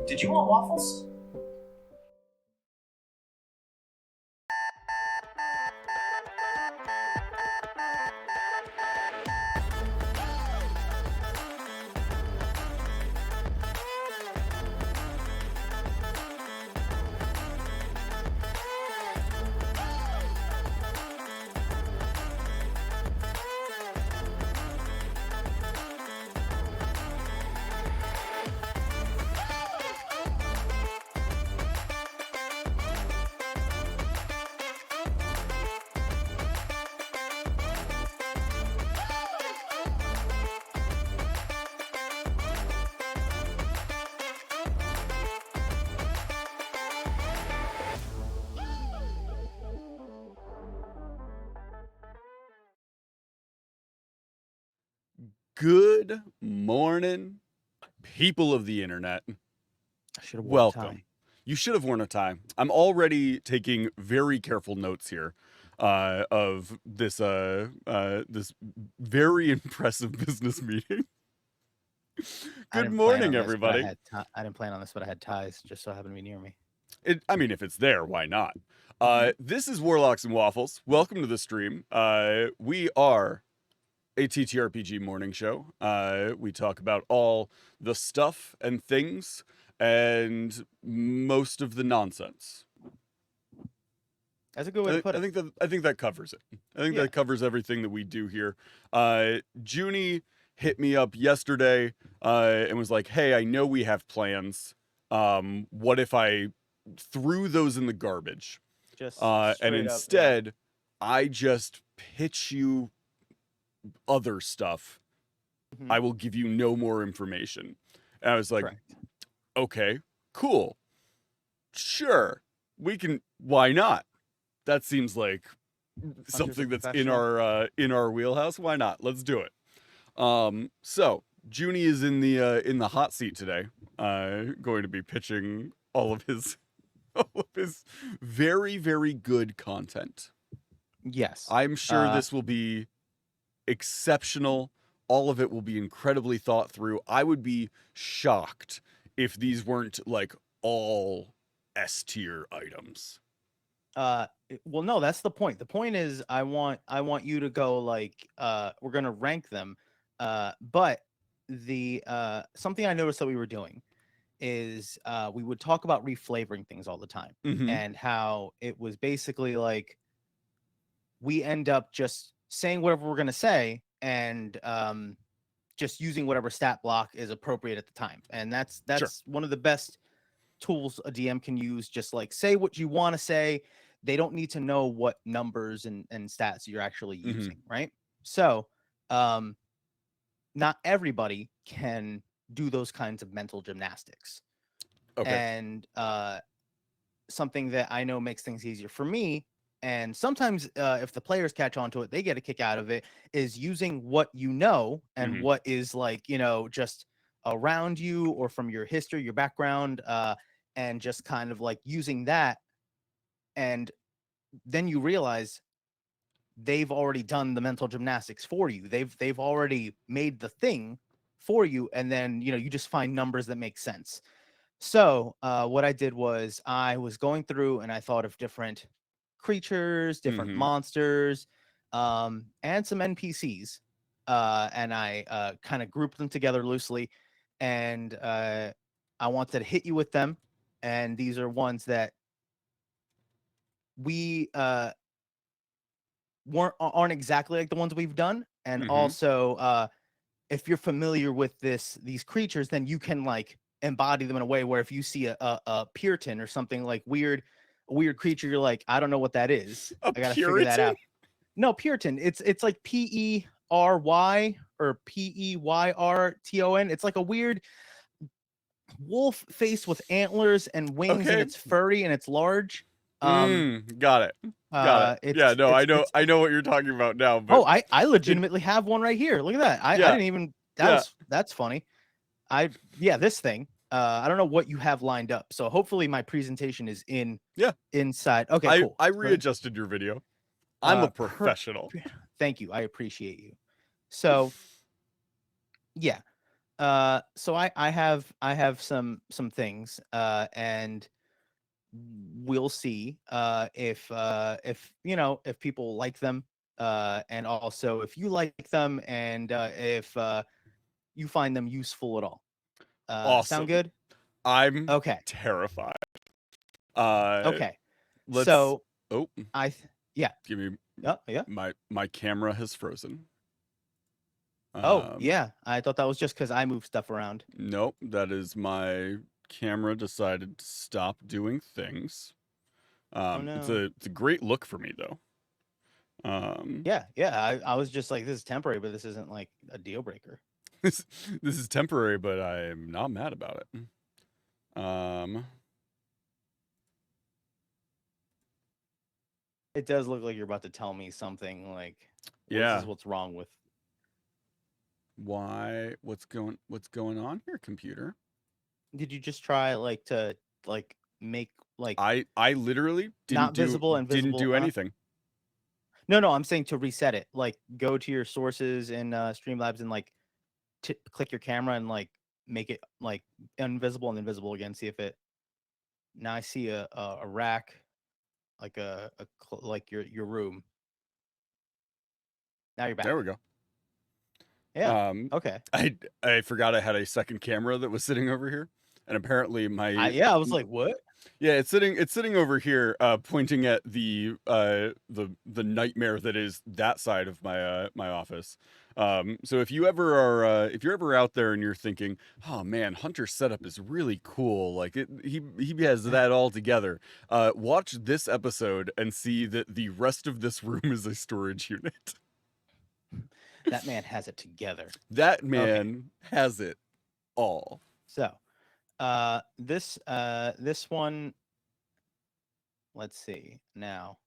Did you want waffles? Good morning, people of the internet. I should have worn a tie. Welcome. You should have worn a tie. I'm already taking very careful notes here of this this very impressive business meeting. Good morning, everybody. I didn't plan on this, but I had ties just so happened to be near me. I mean, if it's there, why not? This is Warlocks and Waffles. Welcome to the stream. We are a TTRPG morning show. We talk about all the stuff and things and most of the nonsense. That's a good way to put it. I think that covers it. I think that covers everything that we do here. Juni hit me up yesterday and was like, "Hey, I know we have plans. What if I threw those in the garbage? And instead, I just pitch you other stuff. Mm-hmm. I will give you no more information." And I was like, Correct. Okay, cool. Sure. We can, why not? That seems like something that's in our wheelhouse. Why not? Let's do it. So Juni is in the hot seat today. Going to be pitching all of his very, very good content. Yes. I'm sure this will be exceptional. All of it will be incredibly thought through. I would be shocked if these weren't like all S tier items. Well, no, that's the point. The point is I want you to go like we're gonna rank them. But the something I noticed that we were doing is we would talk about reflavoring things all the time, and how it was basically like we end up just saying whatever we're gonna say and just using whatever stat block is appropriate at the time. And that's Sure. one of the best tools a DM can use. Just like say what you want to say. They don't need to know what numbers and stats you're actually using, right? So not everybody can do those kinds of mental gymnastics. Okay. And something that I know makes things easier for me, and sometimes if the players catch on to it, they get a kick out of it, is using what you know and what is like, just around you or from your history, your background, and just kind of like using that. And then you realize they've already done the mental gymnastics for you. They've already made the thing for you. And then, you just find numbers that make sense. So what I did was I was going through and I thought of different creatures, different monsters, and some NPCs. And I kind of grouped them together loosely. And I wanted to hit you with them. And these are ones that we aren't exactly like the ones we've done. And also, if you're familiar with these creatures, then you can like embody them in a way where if you see a Puritan or something like weird creature, you're like, I don't know what that is. I gotta figure that out. No, Puritan. It's like Pery or Peyyrton. It's like a weird wolf face with antlers and wings, and it's furry and it's large. Got it. I know what you're talking about now. But I legitimately have one right here. Look at that. I didn't even. That's funny. This thing. I don't know what you have lined up. So hopefully my presentation is inside. Okay, cool. I readjusted your video. I'm a professional. Thank you. I appreciate you. So yeah. So I have some things, and we'll see if if people like them, and also if you like them, and if you find them useful at all. Sound Awesome. good? I'm Okay. terrified. Okay. Let's. So Oh, yeah. give me Yeah. my camera has frozen. Oh, yeah. I thought that was just because I move stuff around. Nope, that is my camera decided to stop doing things. Oh no. It's a great look for me though. Yeah. I was just like, this is temporary, but this isn't like a deal breaker. this is temporary, but I'm not mad about it. It does look like you're about to tell me something like, well, this Yeah. is what's wrong with. Why? What's going on here, computer? Did you just try like to like make like I literally not visible and didn't visible? do anything. No, I'm saying to reset it. Like go to your sources in Streamlabs and like click your camera and like make it like invisible and invisible again. See if it. Now I see a rack, like like your room. Now you're back. There we go. Yeah. Okay. I forgot I had a second camera that was sitting over here, and apparently I was like, what? yeah, it's sitting over here, pointing at the nightmare that is that side of my office. So if you're ever out there and you're thinking, oh man, Hunter's setup is really cool, like he has that all together. Watch this episode and see that the rest of this room is a storage unit. That man has it together. That man has it all. So, this one, let's see now.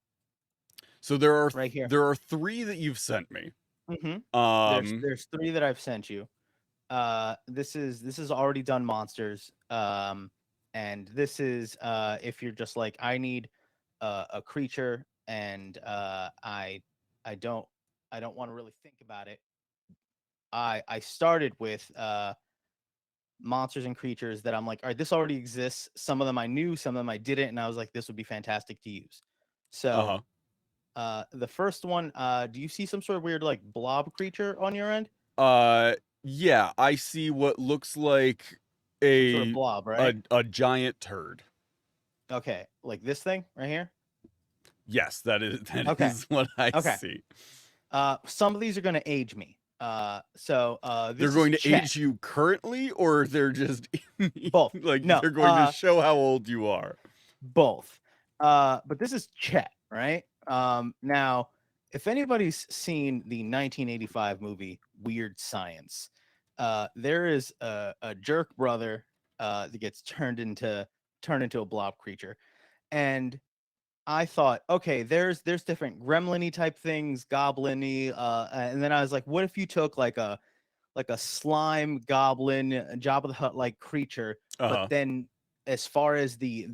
So there are right here. there are 3 that you've sent me. There's 3 that I've sent you. This is already done monsters. And this is if you're just like, I need a creature, and I don't want to really think about it. I started with monsters and creatures that I'm like, all right, this already exists. Some of them I knew, some of them I didn't, and I was like, this would be fantastic to use. So the first one, do you see some sort of weird like blob creature on your end? Yeah, I see what looks like Some sort of blob, right? a giant turd. Okay, like this thing right here. Yes, that is Okay. what I Okay. see. Some of these are going to age me. So this They're going to Chet. age you currently, or they're just Both. like No, they're going to show how old you are. Both. But this is Chet, right? Now, if anybody's seen the 1985 movie Weird Science, there is a jerk brother that gets turned into a blob creature, and I thought, okay, there's different gremlin-y type things, goblin-y, and then I was like, what if you took like a slime goblin, Jabba the Hutt like creature, but then as far as the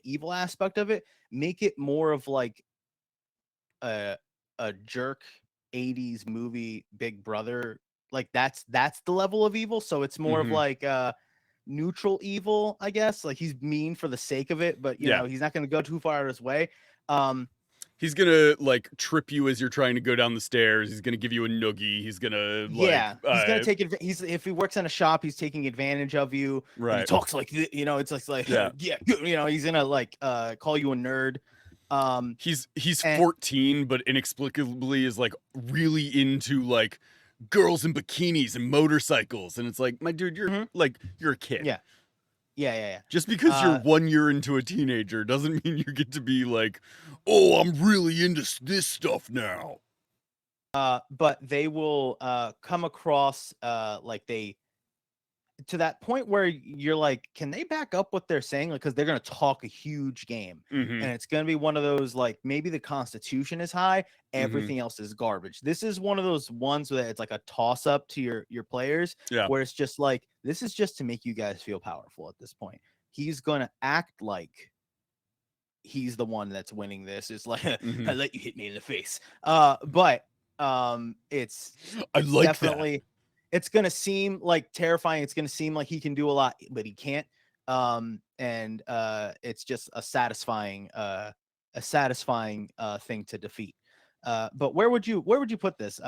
evil aspect of it, make it more of like a jerk 80s movie Big Brother. Like that's the level of evil. So it's more of like neutral evil, I guess. Like he's mean for the sake of it, but you know, he's not going to go too far out of his way. He's gonna like trip you as you're trying to go down the stairs. He's gonna give you a noogie. He's gonna he's gonna take it. If he works in a shop, he's taking advantage of you. Right. He talks like, you know, it's like yeah, you know, he's gonna like call you a nerd. He's 14, but inexplicably is like really into like girls in bikinis and motorcycles, and it's like, my dude, you're like you're a kid. Yeah. Just because you're 1 year into a teenager doesn't mean you get to be like, oh, I'm really into this stuff now. But they will come across like they to that point where you're like, can they back up what they're saying? Like, because they're gonna talk a huge game, and it's gonna be one of those like maybe the Constitution is high, everything else is garbage. This is one of those ones where it's like a toss up to your players, where it's just like, this is just to make you guys feel powerful at this point. He's gonna act like he's the one that's winning this. It's like Mhm. I let you hit me in the face. But it's I like that. definitely it's gonna seem like terrifying. It's gonna seem like he can do a lot, but he can't. And it's just a satisfying thing to defeat. But where would you put this?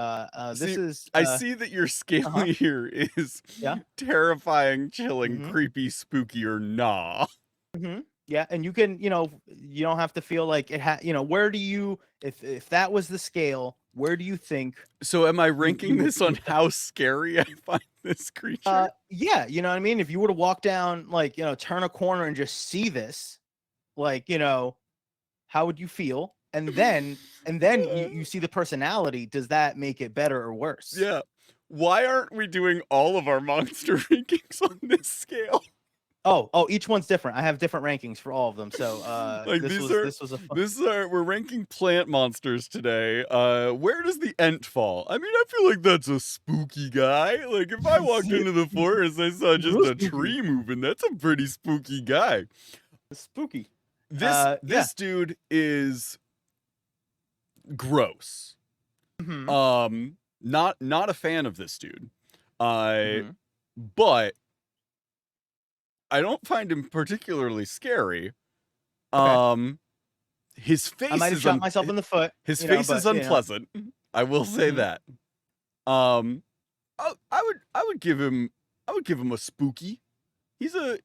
This See, is I see that your uh-huh. scaling here is Yeah. terrifying, chilling, Mm-hmm. creepy, spooky, or nah. Mm-hmm. Yeah, and you can, you don't have to feel like where do you, if that was the scale, where do you think So am I you ranking would this on put that? how scary I find this creature? Yeah, you know what I mean? If you were to walk down, like, turn a corner and just see this, like, how would you feel? And then you see the personality. Does that make it better or worse? Yeah. Why aren't we doing all of our monster rankings on this scale? Oh, each one's different. I have different rankings for all of them. So Like this these was are this was a fun. this are we're ranking plant monsters today. Where does the Ent fall? I mean, I feel like that's a spooky guy. Like if I walked into the forest, I saw just Real a spooky. tree moving. That's a pretty spooky guy. Spooky. This Yeah. this dude is gross. Hmm. Not a fan of this dude. Uh Hmm. but I don't find him particularly scary. Okay. Um his I face might have is shot myself in the foot, his face is but unpleasant. I will say hmm. that. Um I would give him a spooky.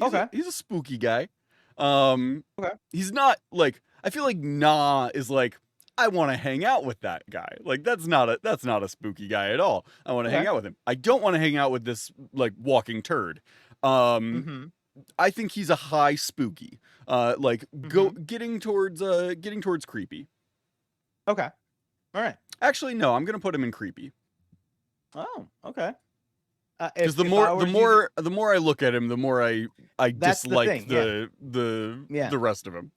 Okay. He's a spooky guy. Um Okay. he's not like I feel like Nah is like I want to hang out with that guy. Like that's not a spooky guy at all. I want to hang Okay. out with him. I don't want to hang out with this like walking turd. Um Hmm. I think he's a high spooky. Like Hmm. getting towards creepy. Okay. All right. Actually no, I'm going to put him in creepy. Oh, okay. Cuz If I were you, the more I look at him, the more I that's the dislike thing. Yeah. Yeah. the rest of him.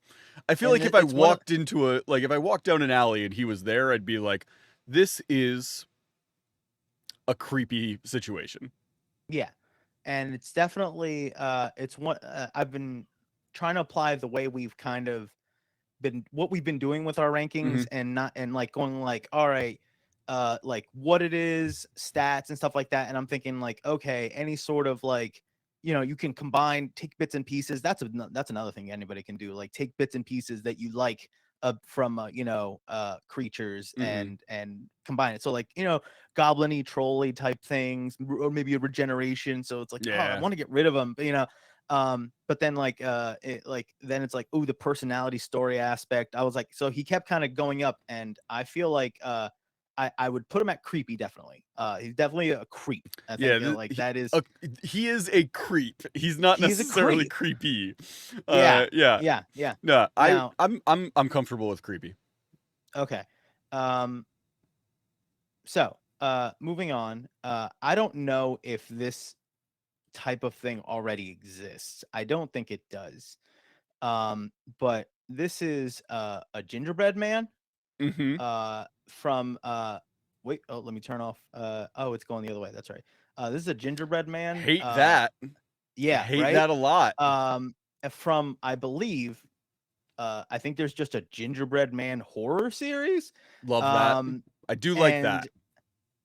I feel And like if I it's one of walked into if I walked down an alley and he was there, I'd be like, this is a creepy situation. yeah, and it's definitely it's one I've been trying to apply the way we've kind of been what we've been doing with our rankings Mhm. and not and like going like all right like what it is stats and stuff like that, and I'm thinking like okay, any sort of like you can combine, take bits and pieces. That's another thing anybody can do, like take bits and pieces that you like from creatures Mhm. and combine it. So like goblin-y trolley type things, or maybe a regeneration, so it's like, oh, I Yeah. want to get rid of them, but but then like then it's like, oh, the personality story aspect. I was like, so he kept kind of going up, and I feel like I would put him at creepy, definitely. He's definitely a creep. I Yeah, think like that is, he is a creep. He's not he's a necessarily creep. creepy. Yeah. Yeah. Yeah. No, Now, I'm comfortable with creepy. okay. Um so moving on. I don't know if this type of thing already exists. I don't think it does. But this is a gingerbread man Mhm. from wait, oh, let me turn off oh, it's going the other way. That's right. This is a gingerbread man. Hate that. Yeah, Hate right. that a lot. From, I believe, I think there's just a gingerbread man horror series. Love that. Um I do like and that.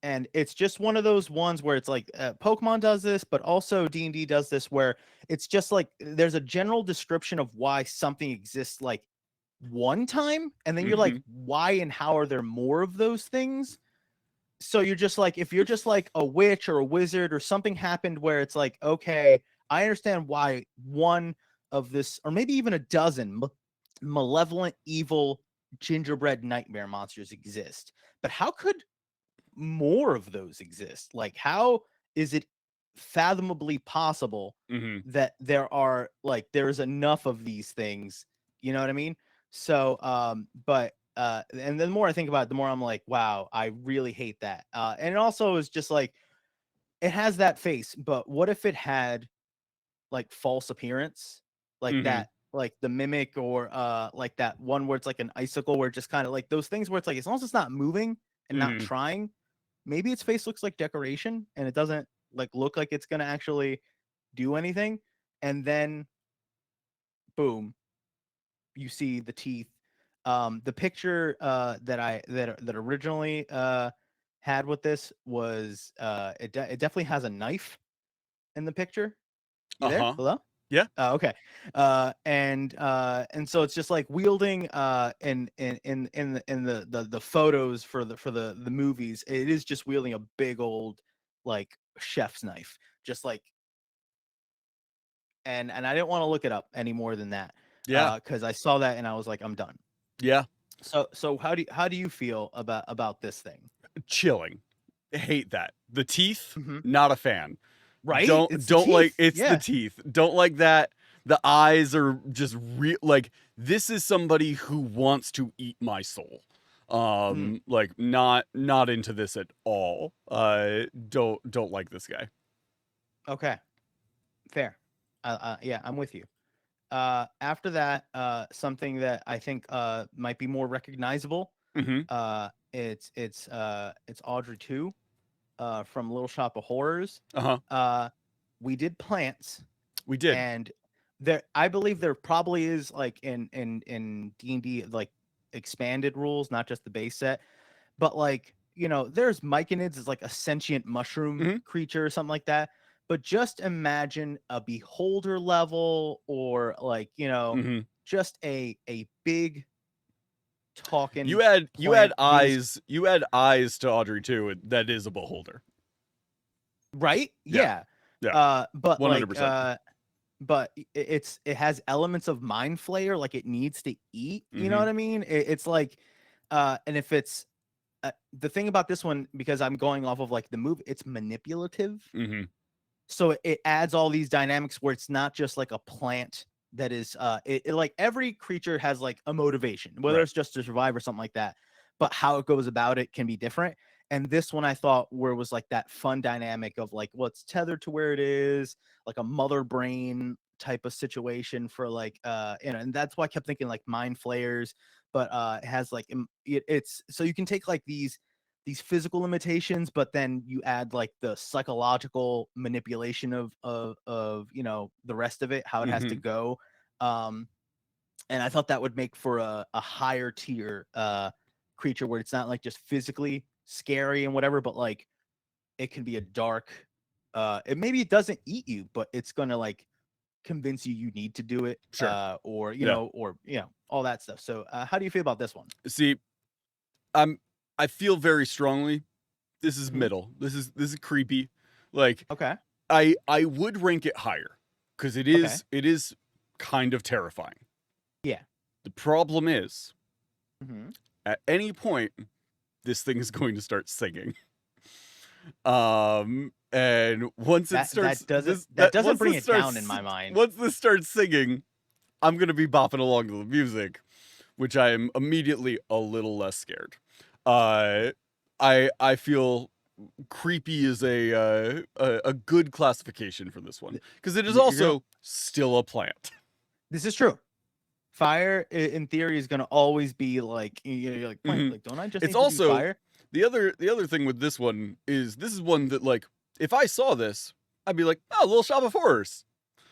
and it's just one of those ones where it's like Pokemon does this, but also D&D does this, where it's just like there's a general description of why something exists like one time, and then you're like, Mhm. why and how are there more of those things? So you're just like, if you're just like a witch or a wizard or something happened where it's like, okay, I understand why one of this, or maybe even a dozen malevolent, evil gingerbread nightmare monsters exist, but how could more of those exist? Like, how is it fathomably possible Mhm. that there's enough of these things? You know what I mean? So, but and the more I think about it, the more I'm like, wow, I really hate that. And it also is just like, it has that face, but what if it had like false appearance, like Mhm. that, like the mimic, or like that one where it's like an icicle, where it just kind of like those things where it's like, as long as it's not moving and not Mhm. trying, maybe its face looks like decoration and it doesn't like look like it's gonna actually do anything. And then boom, you see the teeth. The picture that originally had with this was it definitely has a knife in the picture. You there? Uh-huh. Hello? Yeah. Okay. And so it's just like wielding in the photos for the movies. It is just wielding a big old like chef's knife, just like. And I didn't want to look it up any more than that, Yeah. because I saw that and I was like, I'm done. Yeah. So how do you feel about this thing? Chilling. Hate that. The teeth, Mhm. not a fan. Right? Don't It's the don't like teeth. it's the Yeah. teeth. Don't like that. The eyes are just like this is somebody who wants to eat my soul. Mhm. Like not into this at all. Don't like this guy. Okay. Fair. Yeah, I'm with you. After that, something that I think might be more recognizable. Mhm. It's Audrey 2 from Little Shop of Horrors. Uh-huh. Uh, we did plants, We did. and there I believe there probably is like in D&D like expanded rules, not just the base set, but like there's myconids is like a sentient mushroom Mhm. creature or something like that. But just imagine a beholder level, or like Mhm. just a big You talking had plant beast, you had eyes to Audrey too. That is a beholder. right? Yeah. Yeah. Yeah. But like 100%. but it has elements of mind flayer, like it needs to eat, you know Mhm. what I mean? It's like and if it's the thing about this one, because I'm going off of like the movie, it's manipulative. Mhm. So it adds all these dynamics where it's not just like a plant that is like every creature has like a motivation, whether Right. it's just to survive or something like that, but how it goes about it can be different. And this one I thought where was like that fun dynamic of like, well, it's tethered to where it is, like a mother brain type of situation for like and that's why I kept thinking like mind flayers. But it has like it's so you can take like these physical limitations, but then you add like the psychological manipulation of the rest of it, how it has to Mhm. go. Um, and I thought that would make for a higher tier creature where it's not like just physically scary and whatever, but like it can be a dark. It maybe it doesn't eat you, but it's gonna like convince you need to do it, Sure. or Yeah. all that stuff. So, how do you feel about this one? See, I'm I feel very strongly this is Mhm. middle. This is creepy. Like Okay. I would rank it higher cuz Okay. it is kind of terrifying. Yeah. The problem is Hmm. at any point this thing is going to start singing. And once it That starts that doesn't this that that doesn't bring it down in my mind. once this starts singing, I'm going to be bopping along to the music, which I am immediately a little less scared. Uh I feel creepy is a good classification for this one because it is You're gonna. also still a plant. This is true. Fire, in theory, is gonna always be like you're like plant. Mhm. Like, don't I just It's need to do also fire? the other thing with this is one that like if I saw this, I'd be like, oh, Little Shop of Horrors.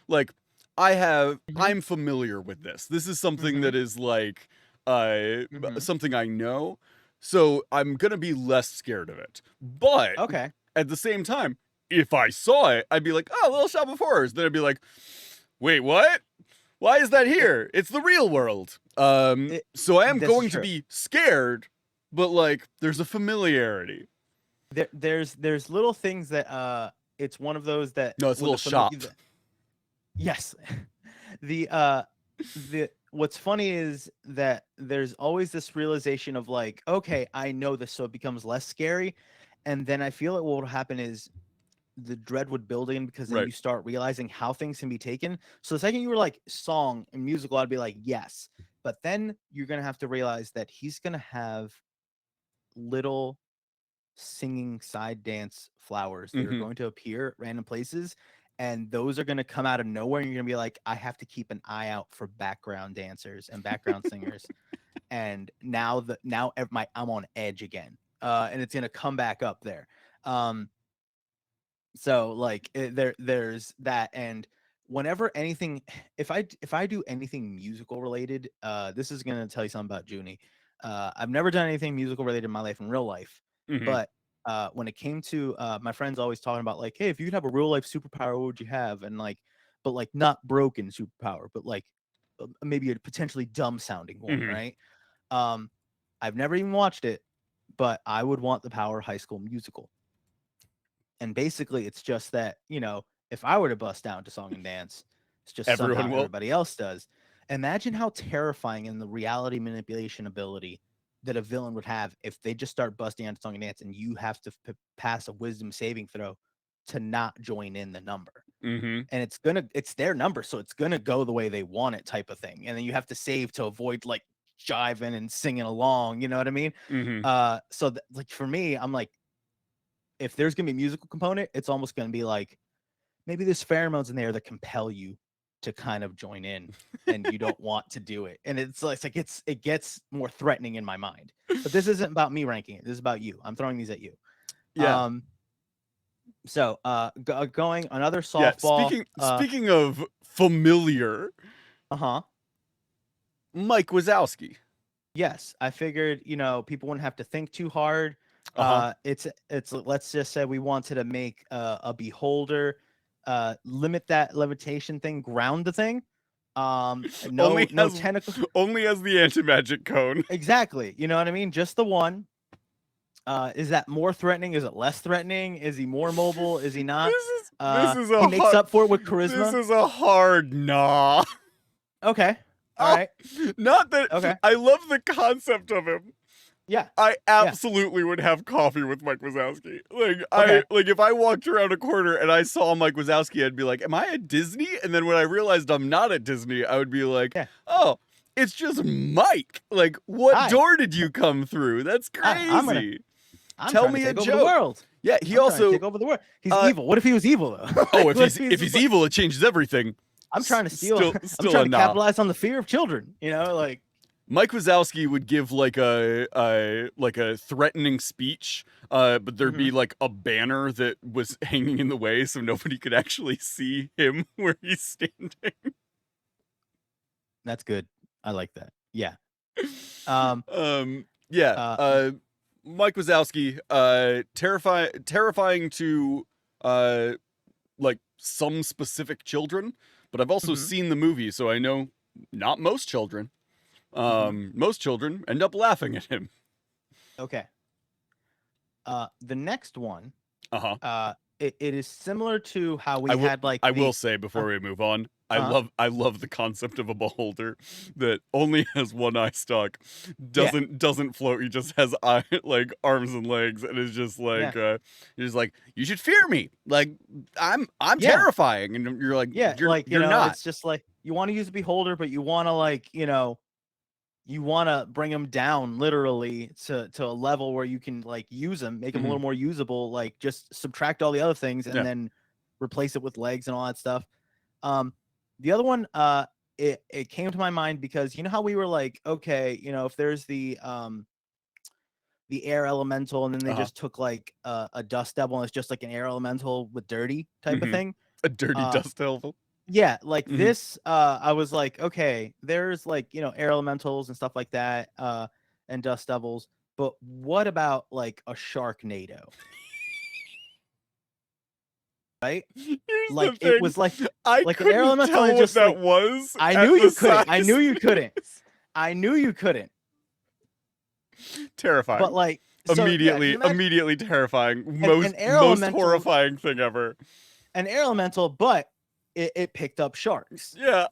Like Hmm. I'm familiar with this. This is something Hmm. that is like Hmm. something I know. So I'm gonna be less scared of it. But Okay. at the same time, if I saw it, I'd be like, oh, Little Shop of Horrors. Then I'd be like, wait, what? Why is that It, here? It's the real world. it, So I am this is going to true. be scared, but like there's a familiarity. There's little things that it's one of those that No, it's a with little the shop. yes. the what's funny is that there's always this realization of like, okay, I know this, so it becomes less scary. And then I feel like what will happen is the dread would build in, because then Right. you start realizing how things can be taken. So the second you were like song and musical, I'd be like, yes. But then you're gonna have to realize that he's gonna have little singing side dance flowers that are Hmm. going to appear at random places. And those are going to come out of nowhere. And you're going to be like, I have to keep an eye out for background dancers and background singers. And I'm on edge again. And it's going to come back up there. So like there's that. And whenever anything, if I do anything musical related, this is gonna tell you something about Juni. I've never done anything musical related in my life in real life, Mm-hmm. but when it came to my friends always talking about like, hey, if you could have a real life superpower, what would you have? And like, but like not broken superpower, but like maybe a potentially dumb sounding one, Mm-hmm. right? Um, I've never even watched it, but I would want the power High School Musical. And basically, it's just that, if I were to bust down to song and dance, it's just Everyone somehow will. everybody else does. Imagine how terrifying in the reality manipulation ability that a villain would have if they just start busting out to song and dance and you have to pass a wisdom saving throw to not join in the number. Mm-hmm. And it's their number, so it's gonna go the way they want it, type of thing. And then you have to save to avoid like jiving and singing along. You know what I mean? Mm-hmm. So like for me, I'm like, if there's gonna be a musical component, it's almost gonna be like maybe there's pheromones in there that compel you to kind of join in, and you don't want to do it. And it gets more threatening in my mind. But this isn't about me ranking it. This is about you. I'm throwing these at you. Yeah. So going another Yeah. softball. Speaking of familiar, Uh-huh. Mike Wazowski. Yes, I figured, people wouldn't have to think too hard. Uh-huh. It's let's just say we wanted to make a beholder, limit that levitation thing, ground the thing. No tentacles. Only has the anti-magic cone. Exactly. You know what I mean? Just the one. Is that more threatening? Is it less threatening? Is he more mobile? Is he not? He makes up for it with charisma. This is a hard nah. Okay. All right. Not that. Okay. I love the concept of him. Yeah. I absolutely would have coffee with Mike Wazowski. Like Okay. if I walked around a corner and I saw Mike Wazowski, I'd be like, "Am I at Disney?" And then when I realized I'm not at Disney, I would be like, "Oh, it's just Mike. Like, what door did you come through? That's crazy." Tell me a joke. Over the world. Yeah, he also take over the world. He's evil. What if he was evil though? Oh, if he's evil, it changes everything. I'm trying to steal. Still I'm trying to capitalize on the fear of children. Like Mike Wazowski would give like a threatening speech, but there'd be like a banner that was hanging in the way, so nobody could actually see him where he's standing. That's good. I like that. Yeah. Mike Wazowski, terrifying to like some specific children, but I've also seen the movie, so I know not most children. Most children end up laughing at him. Okay. The next one. Uh-huh. It is similar to how we had like. I will say before we move on, I love the concept of a beholder that only has one eye stalk, doesn't float. He just has like arms and legs, and is just like he's like, you should fear me. Like I'm terrifying, and you're like, you're not. It's just like you want to use a beholder, but you want to like you want to bring him down literally to a level where you can like use him, make him a little more usable, like just subtract all the other things and then replace it with legs and all that stuff. The other one, it came to my mind because you know how we were like, okay, if there's the air elemental and then they just took like a dust devil and it's just like an air elemental with dirty type of thing. A dirty dust devil. Yeah, like this, I was like, okay, there's like, air elementals and stuff like that, and dust devils, but what about like a Sharknado? Right? Like it was like like an air elemental and just that like, was. I knew you couldn't. I knew you couldn't. I knew you couldn't. Terrifying. But like immediately terrifying. Most horrifying thing ever. An air elemental, but it picked up sharks. Yeah.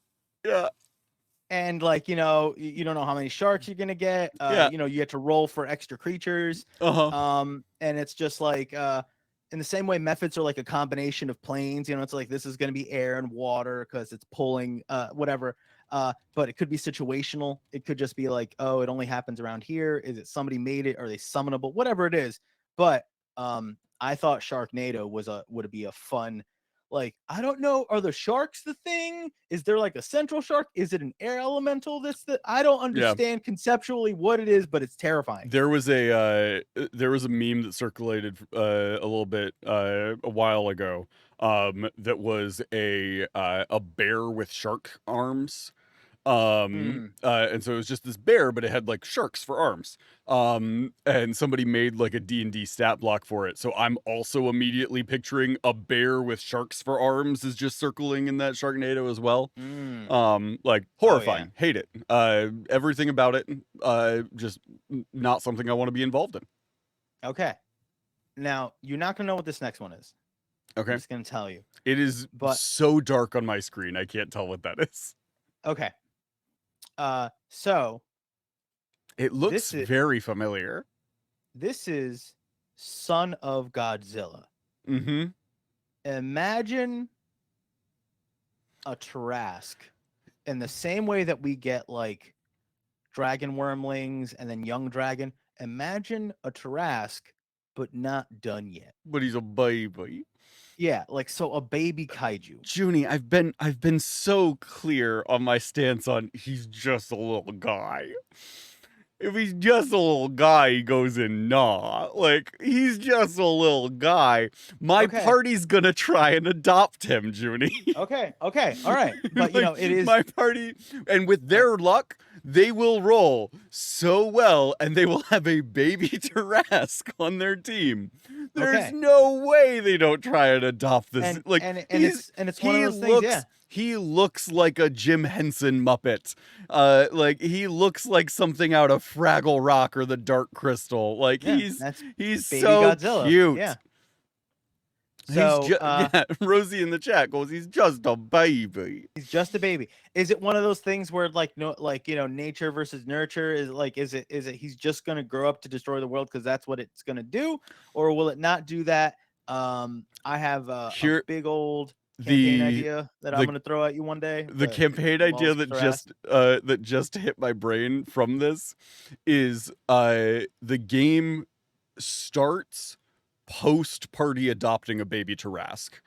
And like, you don't know how many sharks you're gonna get. You have to roll for extra creatures. And it's just like in the same way methods are like a combination of planes, it's like this is gonna be air and water because it's pulling whatever. But it could be situational. It could just be like, oh, it only happens around here. Is it somebody made it? Are they summonable? Whatever it is. But I thought Sharknado would be a fun like, I don't know, are the sharks the thing? Is there like a central shark? Is it an air elemental? I don't understand conceptually what it is, but it's terrifying. There was a meme that circulated a little bit a while ago that was a bear with shark arms. And so it was just this bear, but it had like sharks for arms. And somebody made like a D&D stat block for it. So I'm also immediately picturing a bear with sharks for arms is just circling in that Sharknado as well. Like horrifying, hate it. Everything about it, just not something I want to be involved in. Okay. Now, you're not gonna know what this next one is. Okay. I'm just gonna tell you. It is so dark on my screen, I can't tell what that is. Okay. So it looks very familiar. This is Son of Godzilla. Mm-hmm. Imagine a Tarrasque in the same way that we get like dragon wormlings and then young dragon. Imagine a Tarrasque, but not done yet. But he's a baby. Yeah, like so a baby kaiju. Juni, I've been so clear on my stance on he's just a little guy. If he's just a little guy, he goes in nah. Like, he's just a little guy. My party's gonna try and adopt him, Juni. Okay, all right. But, you know, it is... My party, and with their luck, they will roll so well, and they will have a baby Tarrasque on their team. There's no way they don't try and adopt this. It's one of those things, yeah. He looks like a Jim Henson Muppet. Like he looks like something out of Fraggle Rock or the Dark Crystal. Like he's so Godzilla. Cute. Yeah. So Rosie in the chat goes, he's just a baby. He's just a baby. Is it one of those things where nature versus nurture is it he's just gonna grow up to destroy the world because that's what it's gonna do, or will it not do that? I have a big old campaign idea that I'm going to throw at you one day. The campaign idea that just hit my brain from this is the game starts post party adopting a baby Tarrasque.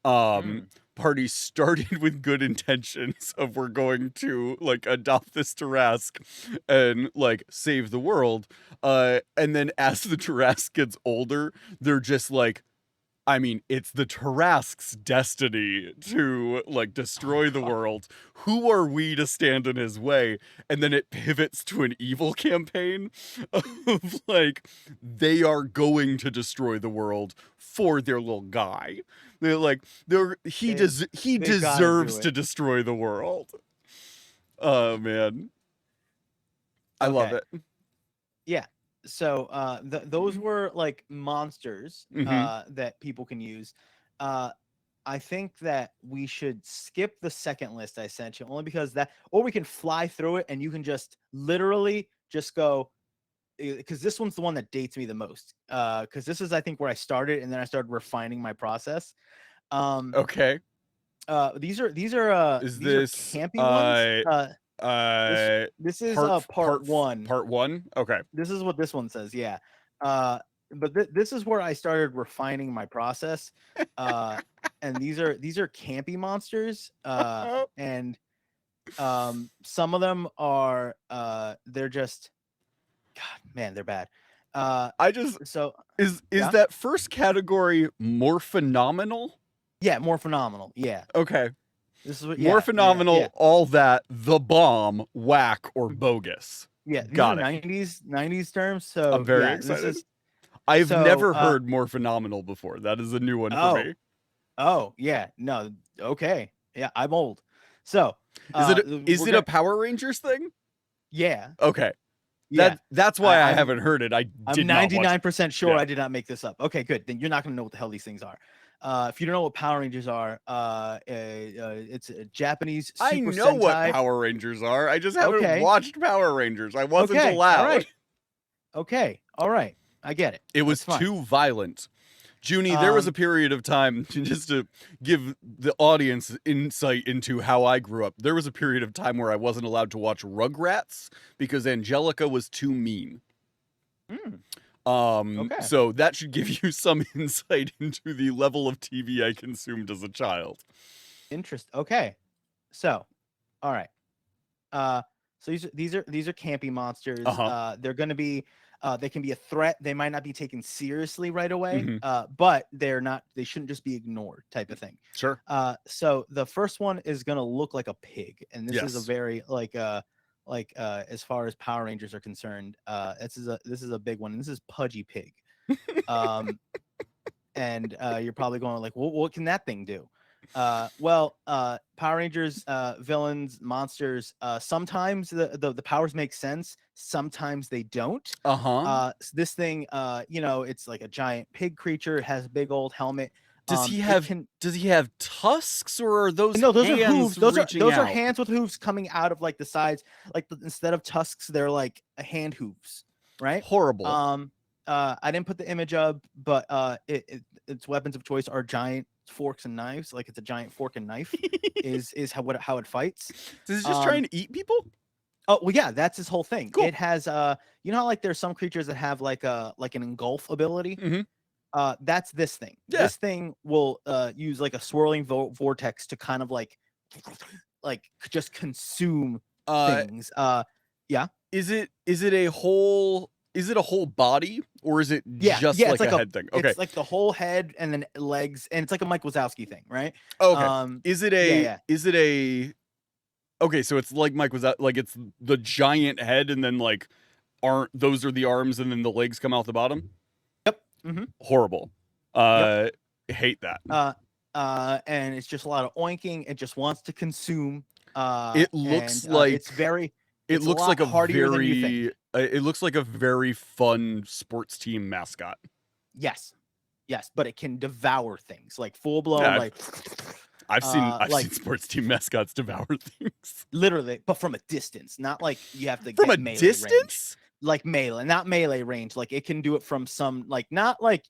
Party started with good intentions of we're going to like adopt this Tarrasque and like save the world. And then as the Tarrasque gets older, they're just like, I mean, it's the Tarrasque's destiny to like destroy the world. Who are we to stand in his way? And then it pivots to an evil campaign of like, they are going to destroy the world for their little guy. They're like, he deserves to destroy the world. Oh man. I love it. Yeah. So those were like monsters that people can use. I think that we should skip the second list I sent you, only because or we can fly through it and you can just literally just go, because this one's the one that dates me the most. Because this is, I think, where I started, and then I started refining my process. Okay. These are campy ones. This is part one. Part one? Okay. This is what this one says, yeah. But this is where I started refining my process. And these are campy monsters. And some of them are they're just, God, man, they're bad. Is that first category more phenomenal? Yeah, more phenomenal. Yeah. Okay. This is what, more phenomenal, all that, the bomb, whack, or bogus. Yeah, these are 90s terms. So I'm very excited. I've never heard more phenomenal before. That is a new one for me. Oh, yeah. No. Okay. Yeah, I'm old. So is it a Power Rangers thing? Yeah. Okay. Yeah. That's why I haven't heard it. I'm 99% sure I did not make this up. Okay, good. Then you're not going to know what the hell these things are. If you don't know what Power Rangers are, it's a Japanese Super I know Sentai. what Power Rangers are. I just haven't watched Power Rangers. I wasn't allowed. All right. Okay. All right. I get it. It was too violent. Juni, there was a period of time, just to give the audience insight into how I grew up, there was a period of time where I wasn't allowed to watch Rugrats because Angelica was too mean. Okay. So that should give you some insight into the level of TV I consumed as a child. Okay. So, all right. So these are campy monsters. Uh-huh. They're gonna be they can be a threat. They might not be taken seriously right away. Mhm. But they shouldn't just be ignored type of thing. Sure. So the first one is gonna look like a pig, and this is a Yes. very as far as Power Rangers are concerned, this is a big one, and this is Pudgy Pig. And you're probably going like, what can that thing do? Power Rangers, villains, monsters, sometimes the powers make sense, sometimes they don't. Uh-huh. This thing, it's like a giant pig creature, has a big old helmet. Does he have tusks, or are those No, those are hands hooves. Those reaching are out? hands with hooves coming out of like the sides. Like instead of tusks, they're like hand hooves, right? Horrible. I didn't put the image up, but its weapons of choice are giant forks and knives. Like it's a giant fork and knife is how it fights. Is it just trying to eat people? Oh well, yeah, that's his whole thing. Cool. It has you know how like there's some creatures that have like an engulf ability. Mhm. That's this thing. Yeah. This thing will use like a swirling vortex to kind of like just consume things. Yeah. Is it a whole body, or is it just like a head thing? Okay. It's like the whole head and then legs, and it's like a Mike Wazowski thing, right? Okay. Is it a okay, so it's like Mike was like it's the giant head, and then like those are the arms, and then the legs come out the bottom? Yep. Mm-hmm. Horrible. Yep. Hate that. And it's just a lot of oinking. It just wants to consume. It looks like it's very. It looks like a very. It looks like a very fun sports team mascot. Yes, but it can devour things like full blown. Yeah, like I've seen sports team mascots devour things. Literally, but from a distance, not like you have to from get a melee distance. Range. Like melee, not melee range. Like it can do it from some not like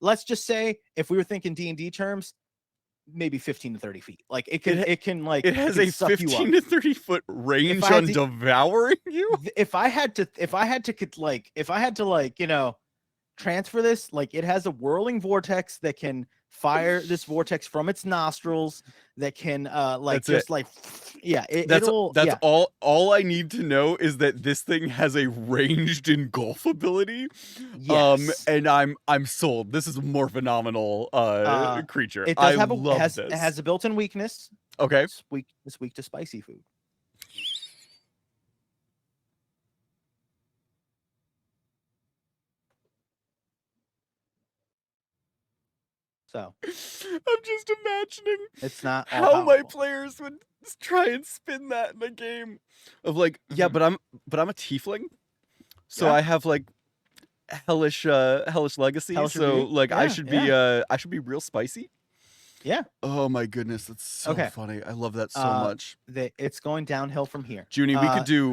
let's just say if we were thinking D&D terms, maybe 15 to 30 feet. Like it can it has a 15 to 30 foot range on devouring you. If I had to transfer this, like it has a whirling vortex that can fire this vortex from its nostrils that can all I need to know is that this thing has a ranged engulf ability. Yes. And I'm sold. This is a more phenomenal creature. It does this. It has a built-in weakness. Okay. It's weak to spicy food. So I'm just imagining it's not how my players would try and spin that in a game of like, yeah, but I'm a tiefling, so I have like hellish legacy, so like I should be real spicy. Yeah. Oh my goodness, that's so funny. I love that so much. It's going downhill from here. Juni,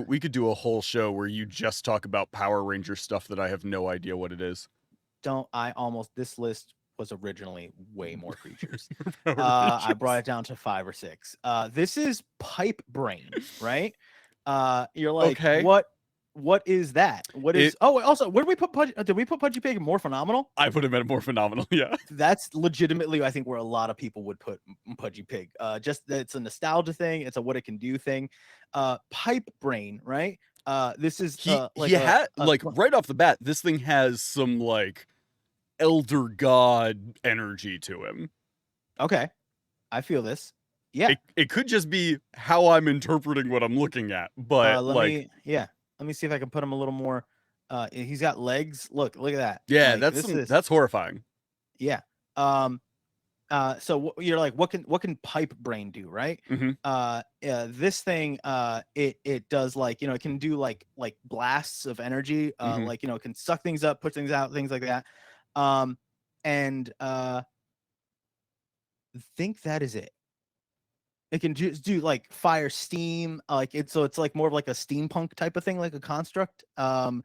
we could do a whole show where you just talk about Power Ranger stuff that I have no idea what it is. This list was originally way more creatures. I brought it down to 5 or 6. This is Pipe Brain, right? You're like, okay. What is that? What is also where did we put did we put Pudgy Pig more phenomenal? I put him at more phenomenal, yeah. That's legitimately I think where a lot of people would put Pudgy Pig. Just it's a nostalgia thing, it's a what it can do thing. Pipe Brain, right? This is right off the bat, this thing has some like elder god energy to him. Okay. I feel this. Yeah. It could just be how I'm interpreting what I'm looking at, but let me see if I can put him a little more. He's got legs. Look at that. Yeah, that's horrifying. Yeah. So you're like, what can Pipe Brain do, right? Mm-hmm. This thing, it does like, it can do like blasts of energy, like, it can suck things up, put things out, things like that. And think that is it. It can just do like fire, steam, it's like more of like a steampunk type of thing, like a construct. But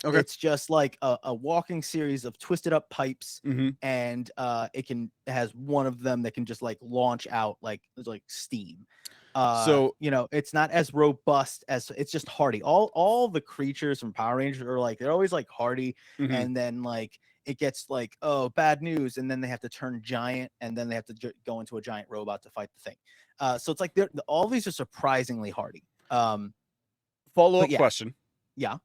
it's just like a walking series of twisted up pipes, and it has one of them that can just like launch out like steam. So It's not as robust as it's just hardy. All the creatures from Power Rangers are like they're always like hardy, and then like it gets like, oh, bad news, and then they have to turn giant, and then they have to go into a giant robot to fight the thing. So it's like all these are surprisingly hardy. follow-up question. Yeah.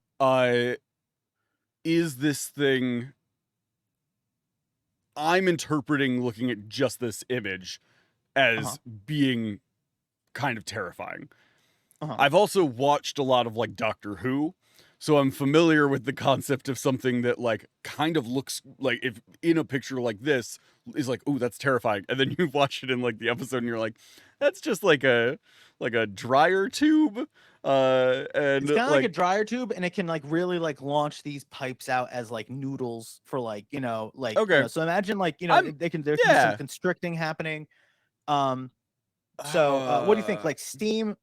Is this thing I'm interpreting looking at just this image as being kind of terrifying. I've also watched a lot of like Doctor Who, so I'm familiar with the concept of something that like kind of looks like, if in a picture like this is like, oh, that's terrifying, and then you watch it in like the episode and you're like, that's just like a dryer tube. And it's kind of like a dryer tube, and it can like really like launch these pipes out as like noodles for like Okay. so imagine like there can be some constricting happening. So what do you think? Like steam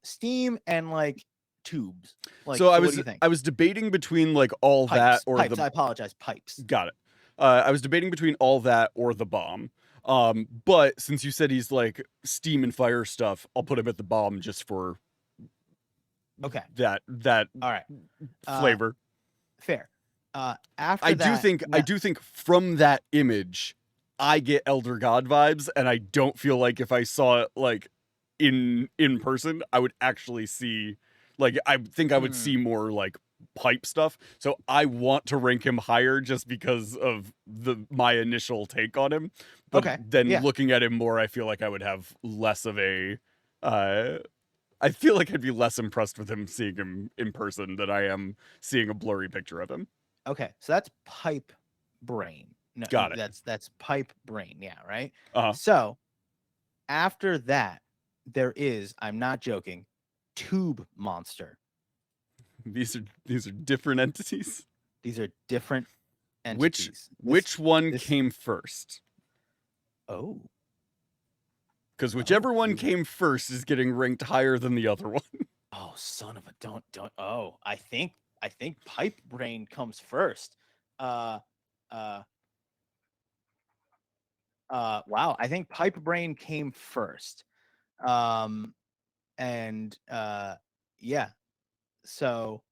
and like tubes. Like, so what do you think? I was debating between like all Pipes, that or pipes. the I apologize, pipes. Got it. I was debating between all that or the bomb. But since you said he's like steam and fire stuff, I'll put him at the bomb just for that all right flavor. Fair. After I do think from that image I get Elder God vibes, and I don't feel like if I saw it like in person I would actually see, like, I think I would see more like pipe stuff. So I want to rank him higher just because of my initial take on him. But then looking at him more, I feel like I would have less of a I feel like I'd be less impressed with him seeing him in person than I am seeing a blurry picture of him. Okay, so that's pipe brain. No, Got it. That's pipe brain. Yeah, right. Uh-huh. So after that, there is, I'm not joking, tube monster. These are different entities. These are different entities. Which one came first? Oh. Because whichever one came first is getting ranked higher than the other one. Oh, son of a don't. Oh, I think pipe brain comes first. Wow, I think pipe brain came first. Yeah. So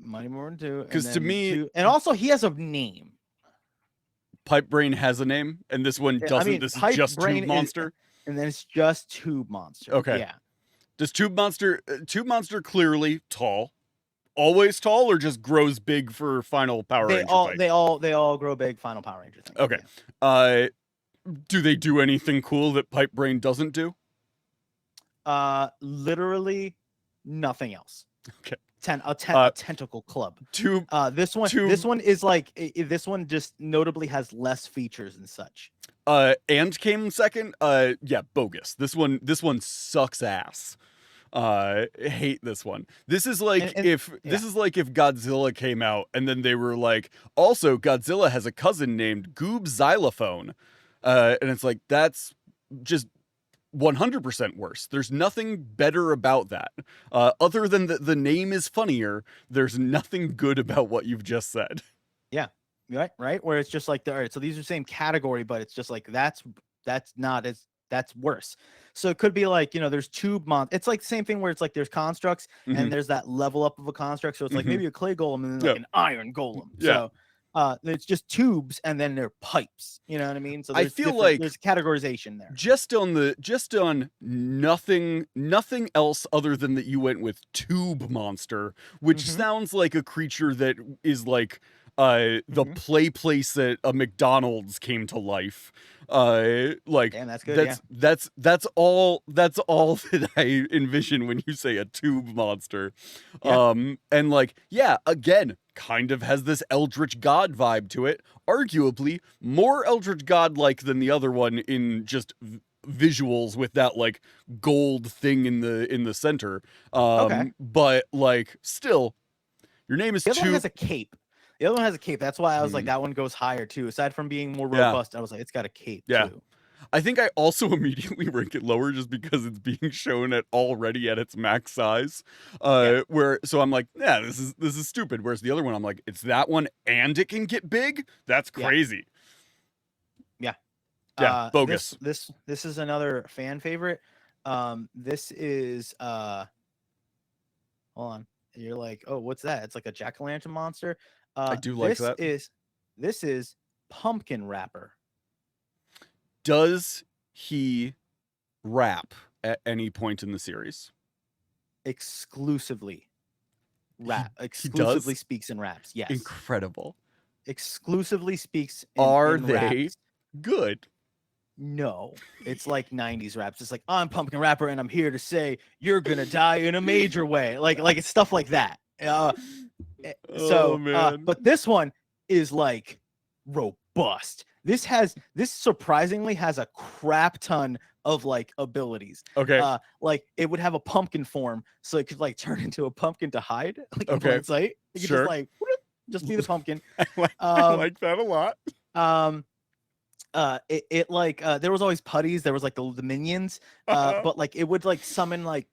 Mighty Morphin 2. Because to me, and also he has a name. Pipe Brain has a name, and this one doesn't. I mean, this is just Tube Monster. And then it's just Tube Monster. Okay. Yeah. Does Tube Monster clearly tall? Always tall, or just grows big for final Power Ranger fight? They all grow big final Power Ranger thing. Okay. Yeah. Do they do anything cool that Pipe Brain doesn't do? Literally nothing else. Okay. A tentacle club. This one is like this one just notably has less features and such. And came second. Yeah, bogus. This one sucks ass. Hate this one. This is like if Godzilla came out and then they were like, also Godzilla has a cousin named Goob Xylophone. And it's like, that's just 100% worse. There's nothing better about that. Other than the name is funnier, there's nothing good about what you've just said. Yeah. Right. Where it's just like, all right, so these are the same category, but it's just like, that's worse. So it could be like, there's tube it's like the same thing where it's like there's constructs and there's that level up of a construct. So it's like maybe a clay golem and then like an iron golem. Yeah. So it's just tubes and then they're pipes. You know what I mean? So I feel like there's categorization there. Just on nothing else other than that you went with Tube Monster, which sounds like a creature that is like the play place at a McDonald's came to life. Like, damn, that's good. That's all that I envision when you say a tube monster. Yeah. And like, yeah, again, kind of has this Eldritch God vibe to it. Arguably more Eldritch God like than the other one in just visuals with that like gold thing in the center. But like, still, your name is The other Tube. one has a cape. The other one has a cape. That's why I was like, that one goes higher too. Aside from being more robust, I was like, it's got a cape too. I think I also immediately rank it lower just because it's being shown already at its max size. So I'm like, yeah, this is stupid. Whereas the other one, I'm like, it's that one and it can get big? That's crazy. Yeah. Yeah, bogus. This is another fan favorite. This is hold on. You're like, oh, what's that? It's like a jack-o'-lantern monster. I do like that. This is pumpkin wrapper. Does he rap at any point in the series? Exclusively rap. He Exclusively does? speaks in raps. Yes. Incredible. Exclusively speaks Are in they raps. good? No, it's like 90s raps. It's like, I'm pumpkin rapper and I'm here to say you're gonna die in a major way. Like it's stuff like that. Oh man. But this one is like robust. This surprisingly has a crap ton of like abilities. Okay. Like it would have a pumpkin form, so it could like turn into a pumpkin to hide, like in Okay. plain sight. It could Sure. just like just be the pumpkin. I like that a lot. There was always putties. There was like the minions, but like it would like summon like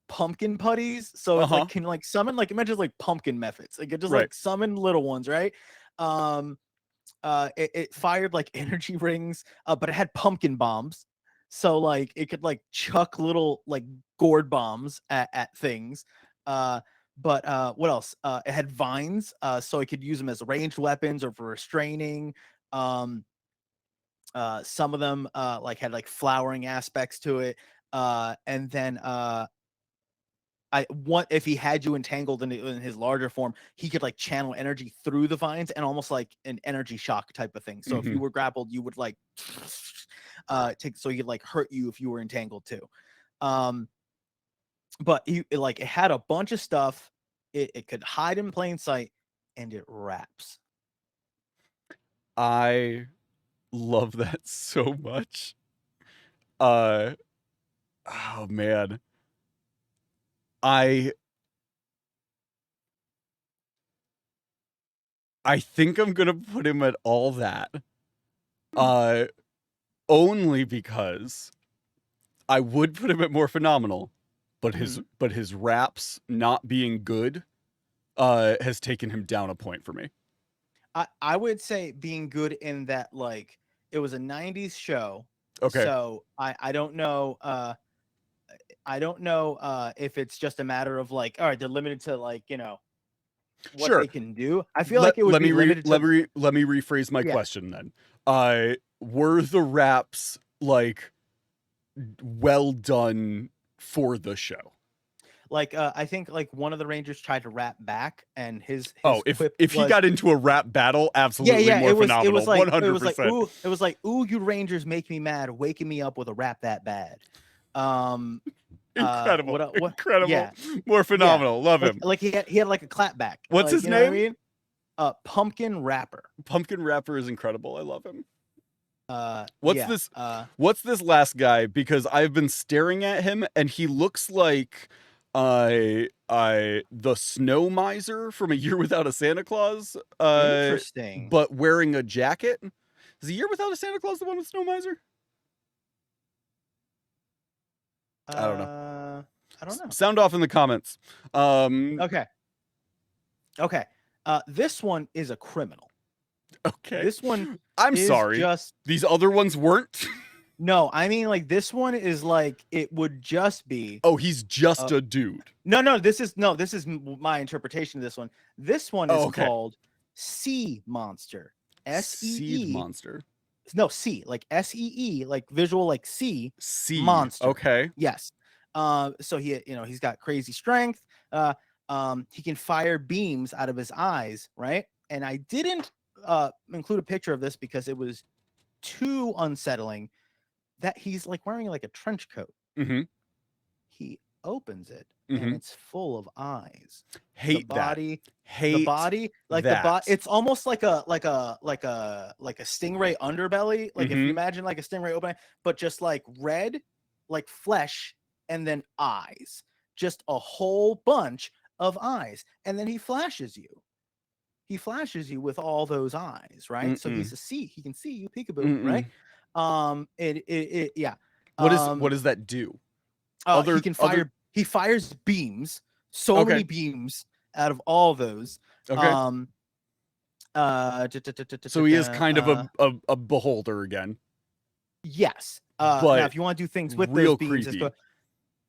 pumpkin putties. So it's like can like summon like imagine like pumpkin methods. Like it just like summon little ones, right? It fired like energy rings, but it had pumpkin bombs. So like it could like chuck little like gourd bombs at things. But what else? It had vines, so it could use them as ranged weapons or for restraining. Some of them like had like flowering aspects to it. And then if he had you entangled in his larger form, he could like channel energy through the vines and almost like an energy shock type of thing. So if you were grappled, you would like so he could like hurt you if you were entangled too. But it had a bunch of stuff. It could hide in plain sight, and it raps. I love that so much. Oh man. I think I'm gonna put him at all that. Only because I would put him at more phenomenal, but his raps not being good has taken him down a point for me. I would say being good in that like it was a 90s show. Okay. So I don't know if it's just a matter of like, all right, they're limited to like, what they can do. I feel like it would be limited let me rephrase my question then. Were the raps like well done for the show? Like I think like one of the Rangers tried to rap back, and his if he got into a rap battle, absolutely more phenomenal. It was like 100%. It was like ooh, you Rangers make me mad, waking me up with a rap that bad. Incredible. Incredible. Yeah. More phenomenal. Love him. Like he had like a clap back. What's like, his name? What I mean? Pumpkin Rapper. Pumpkin Rapper is incredible. I love him. What's this last guy? Because I've been staring at him and he looks like the Snow Miser from A Year Without a Santa Claus. Interesting. But wearing a jacket. Is A Year Without a Santa Claus the one with Snow Miser? I don't know. I don't know. Sound off in the comments. Okay. This one is a criminal. Okay. This one I'm sorry. These other ones weren't? No, I mean like this one is like it would just be. Oh, he's just a dude. No, this is my interpretation of this one. This one is called Sea Monster. Sea Monster. No, C, like SEE, like visual, like sea monster. Okay. Yes. So he's got crazy strength. He can fire beams out of his eyes, right? And I didn't include a picture of this because it was too unsettling. That he's like wearing like a trench coat. He opens it and it's full of eyes. Hate the body, Hate the body, like that. the body. It's almost like a stingray underbelly. Like if you imagine like a stingray opening, but just like red, like flesh, and then eyes. Just a whole bunch of eyes, and then he flashes you. He flashes you with all those eyes, right? So he can see you peekaboo, right? Yeah. What does that do? He fires beams, so many beams out of all those. Okay. So he is kind of a beholder again. Yes. Now but if you want to do things with real those beams, creepy.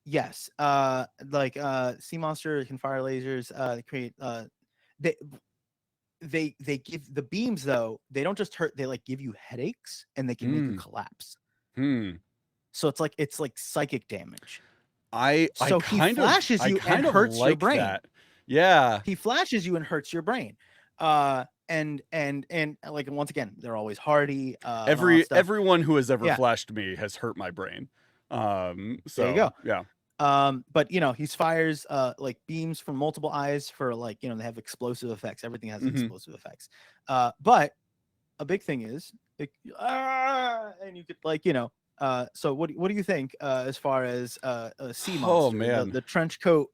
yes. Like sea monster can fire lasers. They create. They they give the beams though. They don't just hurt. They like give you headaches and they can make you collapse. So it's like psychic damage. I So he flashes you and kind of hurts your like brain. that. Yeah. He flashes you and hurts your brain. And like once again, they're always hardy. And all that stuff. Everyone who has ever Yeah. flashed me has hurt my brain. So There you go. yeah. But you know, he fires like beams from multiple eyes for like, you know, they have explosive effects. Everything has explosive effects. But a big thing is and you could like, you know, so what do you think as far as sea monster, man. the trench coat,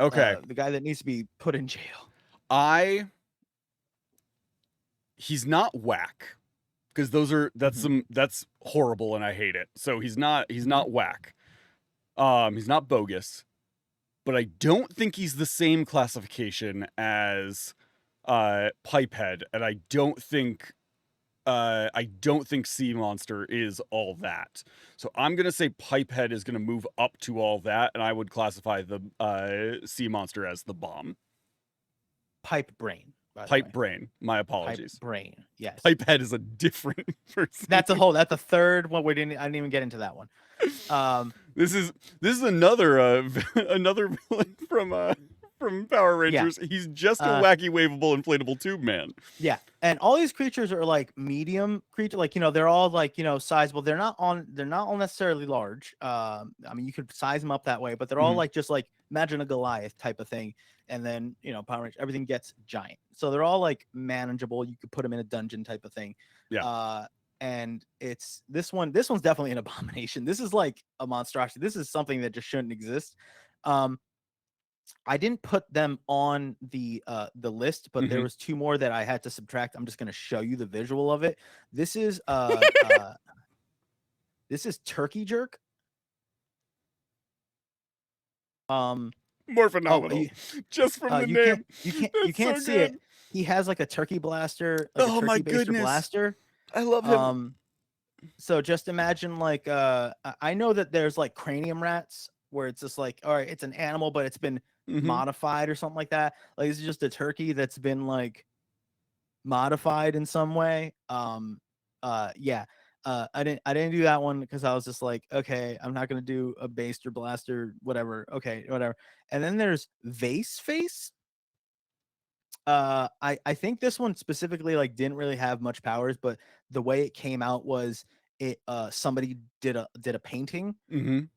Okay. the guy that needs to be put in jail? He's not whack, because that's horrible and I hate it. So he's not whack. He's not bogus, but I don't think he's the same classification as Pipehead, and I don't think Sea Monster is all that. So I'm gonna say Pipehead is gonna move up to all that, and I would classify the Sea Monster as the bomb. Pipe brain. Pipe brain. My apologies. Pipe brain. Yes. Pipehead is a different person. That's a third one. I didn't even get into that one. This is another another villain from Power Rangers. Yeah. He's just a wacky wavable inflatable tube man. Yeah. And all these creatures are like medium creature, like, you know, they're all like, you know, sizable. They're not all necessarily large. I mean, you could size them up that way, but they're all like just like imagine a Goliath type of thing. And then, you know, Power Rangers, everything gets giant. So they're all like manageable. You could put them in a dungeon type of thing. Yeah. And it's this one's definitely an abomination. This is like a monstrosity. This is something that just shouldn't exist. I didn't put them on the list, but there was two more that I had to subtract. I'm just going to show you the visual of it. This is this is Turkey Jerk. More phenomenal. Just from the name. You can't see it. He has like a turkey blaster. Like oh my goodness. Blaster. I love him. So just imagine like I know that there's like cranium rats where it's just like, all right, it's an animal, but it's been modified or something like that. Like this is just a turkey that's been like modified in some way. Yeah. I didn't do that one because I was just like, okay, I'm not gonna do a baster blaster, whatever. Okay, whatever. And then there's Vase Face. I think this one specifically like didn't really have much powers, but the way it came out was it somebody did a painting,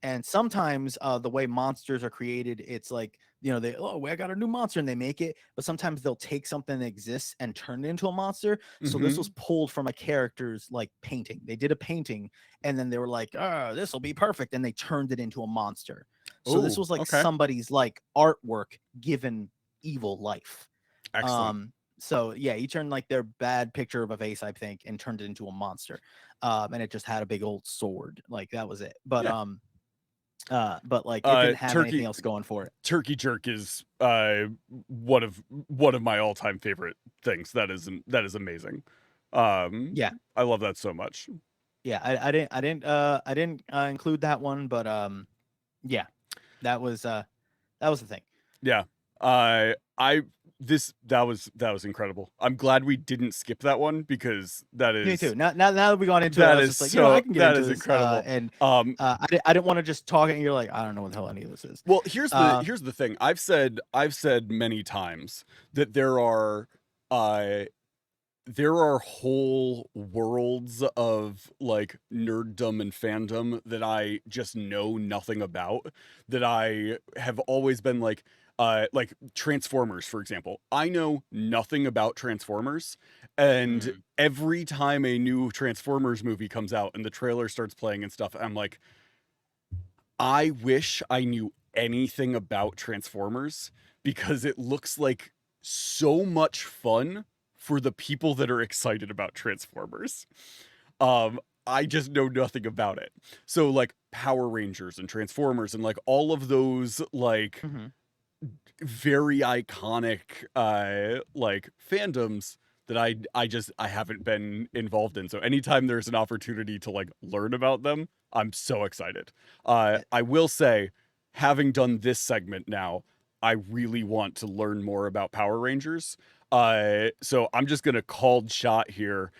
and sometimes the way monsters are created, it's like, you know, I got a new monster and they make it, but sometimes they'll take something that exists and turn it into a monster. So this was pulled from a character's like painting. They did a painting and then they were like, oh, this will be perfect, and they turned it into a monster. So this was like somebody's like artwork given evil life. Excellent. So yeah, he turned like their bad picture of a vase, I think, and turned it into a monster. And it just had a big old sword. Like that was it. But but like it didn't have anything else going for it. Turkey Jerk is one of my all-time favorite things. That is amazing. Yeah, I love that so much. Yeah, I didn't include that one, but yeah, that was the thing. Yeah. That was incredible. I'm glad we didn't skip that one, because that is me too. Now that we got into it, I was just like, I can get into this. Incredible. And I didn't want to just talk and you're like, I don't know what the hell any of this is. Well, here's the thing. I've said many times that there are whole worlds of like nerddom and fandom that I just know nothing about, that I have always been like Transformers, for example. I know nothing about Transformers, and every time a new Transformers movie comes out and the trailer starts playing and stuff, I'm like, I wish I knew anything about Transformers, because it looks like so much fun for the people that are excited about Transformers. I just know nothing about it. So like Power Rangers and Transformers and like all of those like very iconic like fandoms, that I haven't been involved in. So anytime there's an opportunity to like learn about them, I'm so excited. I will say, having done this segment now, I really want to learn more about Power Rangers. So I'm just gonna called shot here.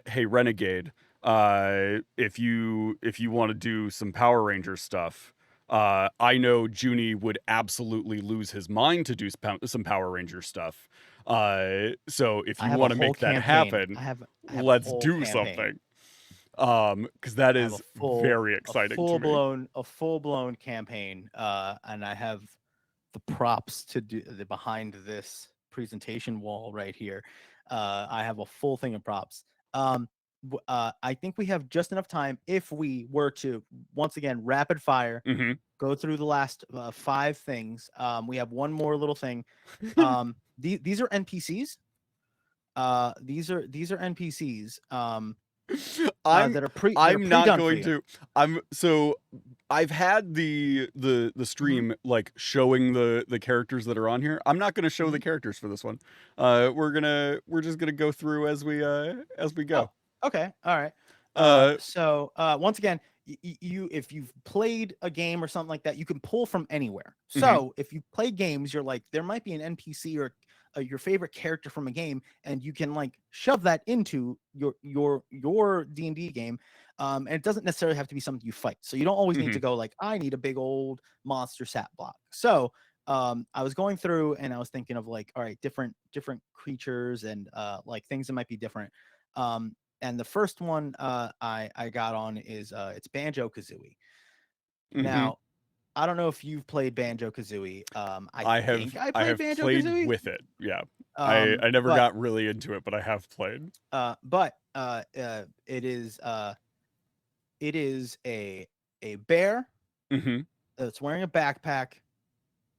Hey Renegade, if you want to do some Power Ranger stuff, I know Juni would absolutely lose his mind to do some Power Ranger stuff. So if I you have a want to whole make that campaign. happen, I have a let's whole do campaign. something. Because that I have is very exciting to me. a full blown campaign. And I have the props to do the behind this presentation wall right here. I have a full thing of props. I think we have just enough time if we were to once again rapid fire Hmm. go through the last 5 things. We have one more little thing. These are NPCs. These are NPCs. I'm That are I'm not pre-done for going you. to. I've had the stream like showing the characters that are on here. I'm not going to show the characters for this one. We're just gonna go through as we go. Oh, okay, all right. Uh, So once again, you if you've played a game or something like that, you can pull from anywhere. mhm, So if you play games, you're like there might be an NPC or your favorite character from a game, and you can like shove that into your D&D game. And it doesn't necessarily have to be something you fight. So you don't always need to mhm. go like I need a big old monster stat block. So I was going through and I was thinking of like all right, different creatures and like things that might be different. And the first one I got on is it's Banjo Kazooie. Mhm. Now I don't know if you've played Banjo Kazooie. I think I I played have Banjo played Kazooie. with it. Yeah. I never But got really into it, but I have played. it is a bear Mhm. that's wearing a backpack,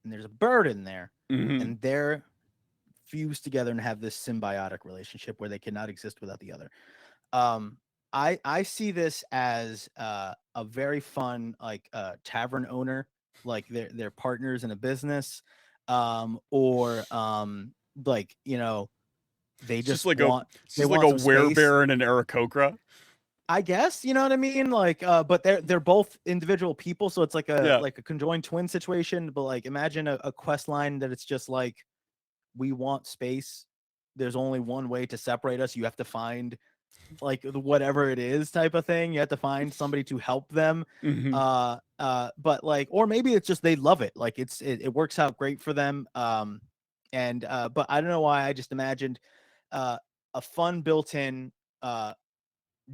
and there's a bird in there, Mhm. and they're fused together and have this symbiotic relationship where they cannot exist without the other. Um, I see this as a very fun like tavern owner, like they're partners in a business, or like they just want It's they just like want a some space. werebear and an Aarakocra. I guess you know what I mean. Like, but they're both individual people, so it's Yeah. like a conjoined twin situation. But like, imagine a quest line that it's just like we want space. There's only one way to separate us. You have to find like whatever it is type of thing. You have to find somebody to help them. Mhm. But like, or maybe it's just they love it. Like it works out great for them. And but I don't know why I just imagined uh a fun built-in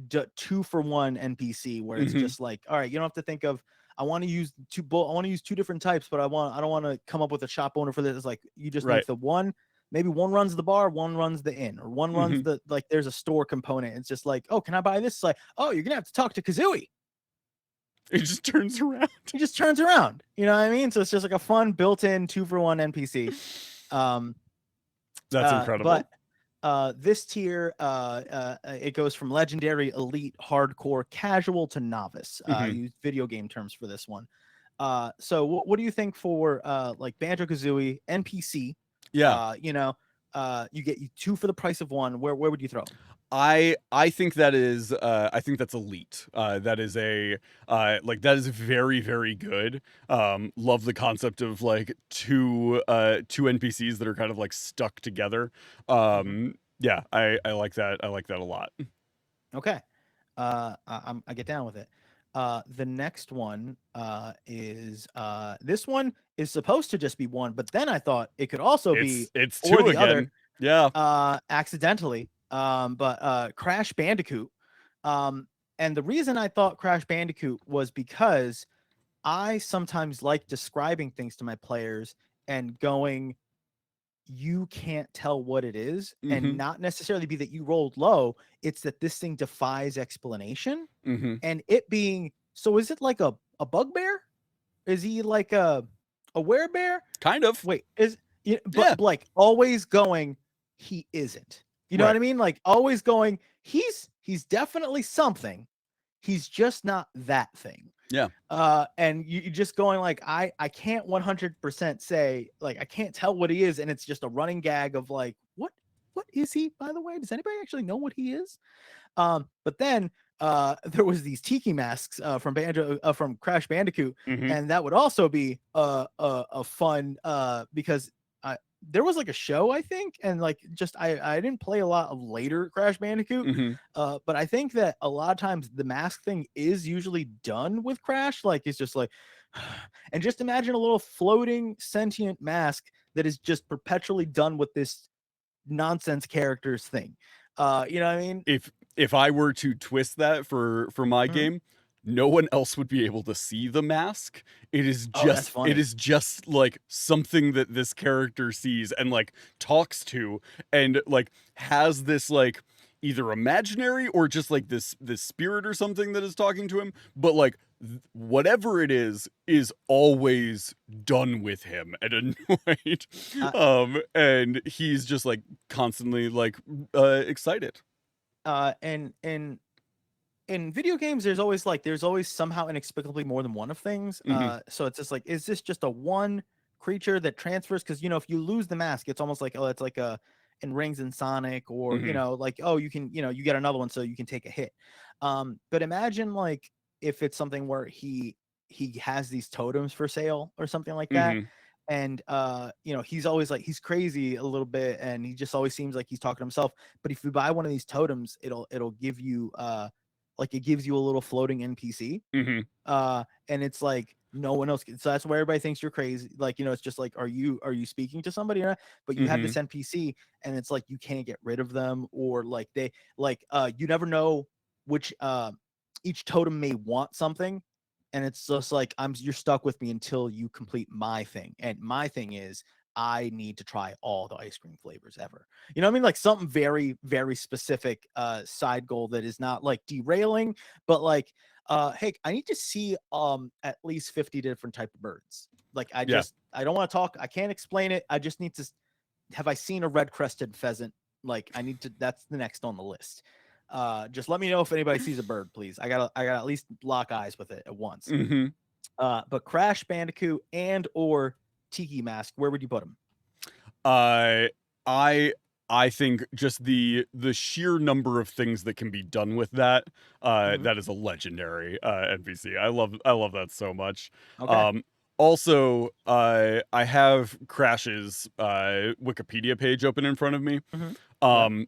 2-for-1 NPC where it's Mhm. just like, all right, you don't have to think of I want to use I want to use 2 different types, but I don't want to come up with a shop owner for this. It's like you just Right. make the one, maybe one runs the bar, one runs the inn, or one runs Mhm. the like there's a store component. It's just like, oh, can I buy this? It's like, oh, you're gonna have to talk to Kazooie. It just turns around. He just turns around. You know what I mean? So it's just like a fun built-in 2-for-1 NPC. Um, That's incredible. but this tier it goes from legendary, elite, hardcore, casual to novice. Mhm. Use video game terms for this one. So what do you think for like Banjo Kazooie NPC? Yeah. You get 2 for the price of 1. Where would you throw 'em? I think that is I think that's elite. That is a like that is very very good. Love the concept of like two NPCs that are kind of like stuck together. Mhm. Yeah, I like that. I like that a lot. Okay. I get down with it. The next one is this one is supposed to just be 1, but then I thought it could also be It's or two the other again. Yeah. accidentally. But Crash Bandicoot. Um, and the reason I thought Crash Bandicoot was because I sometimes like describing things to my players and going, you can't tell what it is, and Mhm. not necessarily be that you rolled low. It's that this thing defies explanation. Mhm. And it being so, is it like a bugbear? Is he like a werebear? Kind of. Wait, is Yeah. but like always going, he isn't. You know what Right. I mean? Like always going, he's definitely something. He's just not that thing. Yeah. And you just going like, I can't 100% say like I can't tell what he is, and it's just a running gag of like, what is he, by the way? Does anybody actually know what he is? But then there was these tiki masks from Crash Bandicoot, Mhm. and that would also be a fun because there was like a show, I think, and like just I didn't play a lot of later Crash Bandicoot, Mhm. but I think that a lot of times the mask thing is usually done with Crash, like it's just like, and just imagine a little floating sentient mask that is just perpetually done with this nonsense characters thing. You know what I mean? If I were to twist that for my Mhm. game, no one else would be able to see the mask. Oh, that's It funny. is just like something that this character sees and like talks to, and like has this like either imaginary or just like this spirit or something that is talking to him, but like whatever it is always done with him and annoyed. Uh, And he's just like constantly like excited. and in video games, there's always somehow inexplicably more than one of things. Hmm. So it's just like, is this just a one creature that transfers? Because if you lose the mask, it's almost like, oh, it's like a in Rings and Sonic, or Hmm. like, oh, you can, you get another one so you can take a hit. But imagine like if it's something where he has these totems for sale or something like that. Hmm. And he's always like, he's crazy a little bit, and he just always seems like he's talking to himself. But if you buy one of these totems, it'll give you like it gives you a little floating NPC. Hmm. And it's like no one else so that's where everybody thinks you're crazy. Like, it's just like, are you speaking to somebody or not? But you have Hmm. this NPC, and it's like you can't get rid of them, or like they like you never know which each totem may want something. And it's just like, you're stuck with me until you complete my thing. And my thing is, I need to try all the ice cream flavors ever. You know what I mean? Like something very, very specific side goal that is not like derailing, but like, hey, I need to see at least 50 different type of birds. Like I Yeah. don't want to talk. I can't explain it. I just need to have I seen a red crested pheasant? Like I need to that's the next on the list. Just let me know if anybody sees a bird, please. I gotta at least lock eyes with it at once. Hmm. But Crash Bandicoot and or Tiki Mask, where would you put them? Uh, I I think just the sheer number of things that can be done with that, Mhm. that is a legendary NPC. I love that so much. Okay. Um, Also, I have Crash's Wikipedia page open in front of me. Mhm. Okay. Um,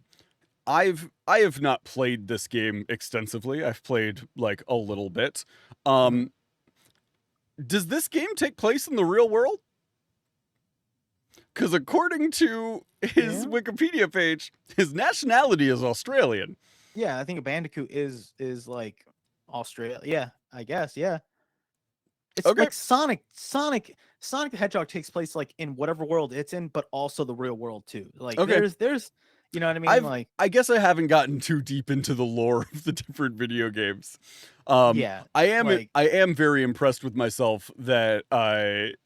I have not played this game extensively. I've played like a little bit. Mhm. Um, does this game take place in the real world? Because according to his Yeah. Wikipedia page, his nationality is Australian. Yeah, I think a Bandicoot is like Australia. Yeah, I guess. Yeah. It's Okay. like Sonic the Hedgehog takes place like in whatever world it's in, but also the real world too. Like Okay. there's you know what I mean? I've Like, I guess I haven't gotten too deep into the lore of the different video games. yeah, like I am very impressed with myself that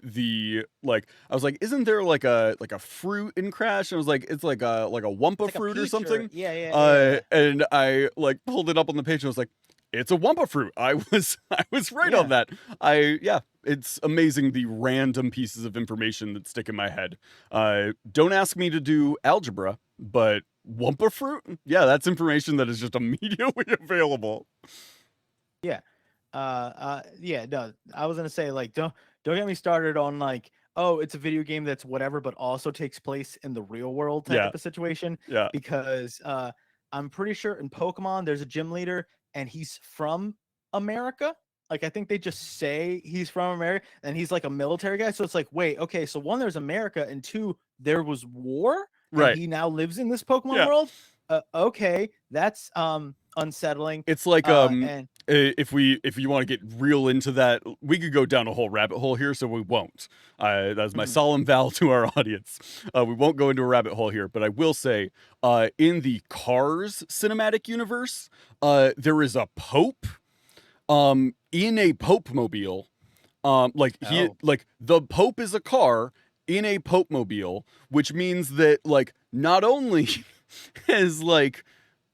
the like I was like, isn't there like a fruit in Crash? And I was like, it's like a it's Wumpa like a fruit or peach or something. yeah. And I like pulled it up on the page and I was like, it's a Wumpa fruit. I was right on Yeah. that. Yeah, it's amazing the random pieces of information that stick in my head. Don't ask me to do algebra, but Wumpa fruit? Yeah, that's information that is just immediately available. Yeah. Yeah, no. I was gonna say, like, don't get me started on like, oh, it's a video game that's whatever, but also takes place in the real world type Yeah, of situation. yeah. Because I'm pretty sure in Pokemon there's a gym leader and he's from America. Like I think they just say he's from America and he's like a military guy. So it's like, wait, okay, so one, there's America, and two, there was war and Right. he now lives in this Pokemon Yeah. world. Okay, that's unsettling. It's like And if you want to get real into that, we could go down a whole rabbit hole here, so we won't. That's my mhm, solemn vow to our audience. We won't go into a rabbit hole here, but I will say, in the Cars cinematic universe, there is a Pope, in a Pope mobile. oh. Like the Pope is a car in a Pope mobile, which means that like not only has like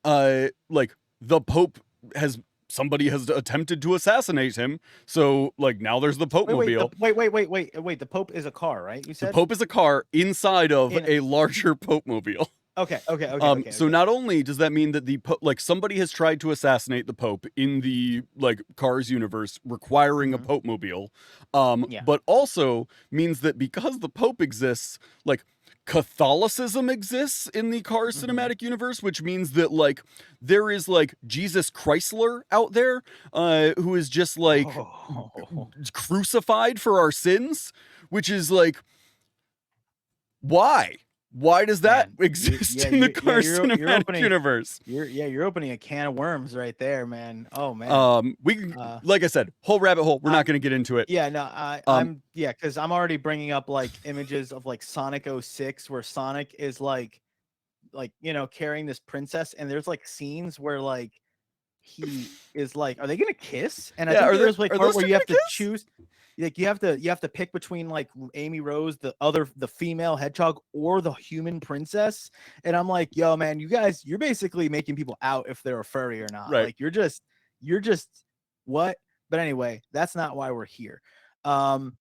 the Pope has somebody has attempted to assassinate him, so like now there's the Pope mobile. Wait. The Pope is a car, right? You The said Pope is a car inside of in a larger Pope mobile. Okay. So not only does that mean that the like somebody has tried to assassinate the Pope in the like Cars universe, requiring a Pope mobile, Yeah. but also means that because the Pope exists, like Catholicism exists in the Cars cinematic universe, which means that like there is like Jesus Chrysler out there, who is just like crucified for our sins, which is like why? Why does that Man, exist in the Cars cinematic universe? You're opening a can of worms right there, man. Oh man. We can, like I said, whole rabbit hole. We're not going to get into it. Yeah, no, I'm because I'm already bringing up like images of like Sonic 06 where Sonic is like carrying this princess, and there's like scenes where like he is like, are they gonna kiss? And I think there's like part where you have to choose. Like you have to pick between like Amy Rose, the female hedgehog, or the human princess. And I'm like, yo, man, you're basically making people out if they're a furry or not. Right. Like you're just what? But anyway, that's not why we're here. Where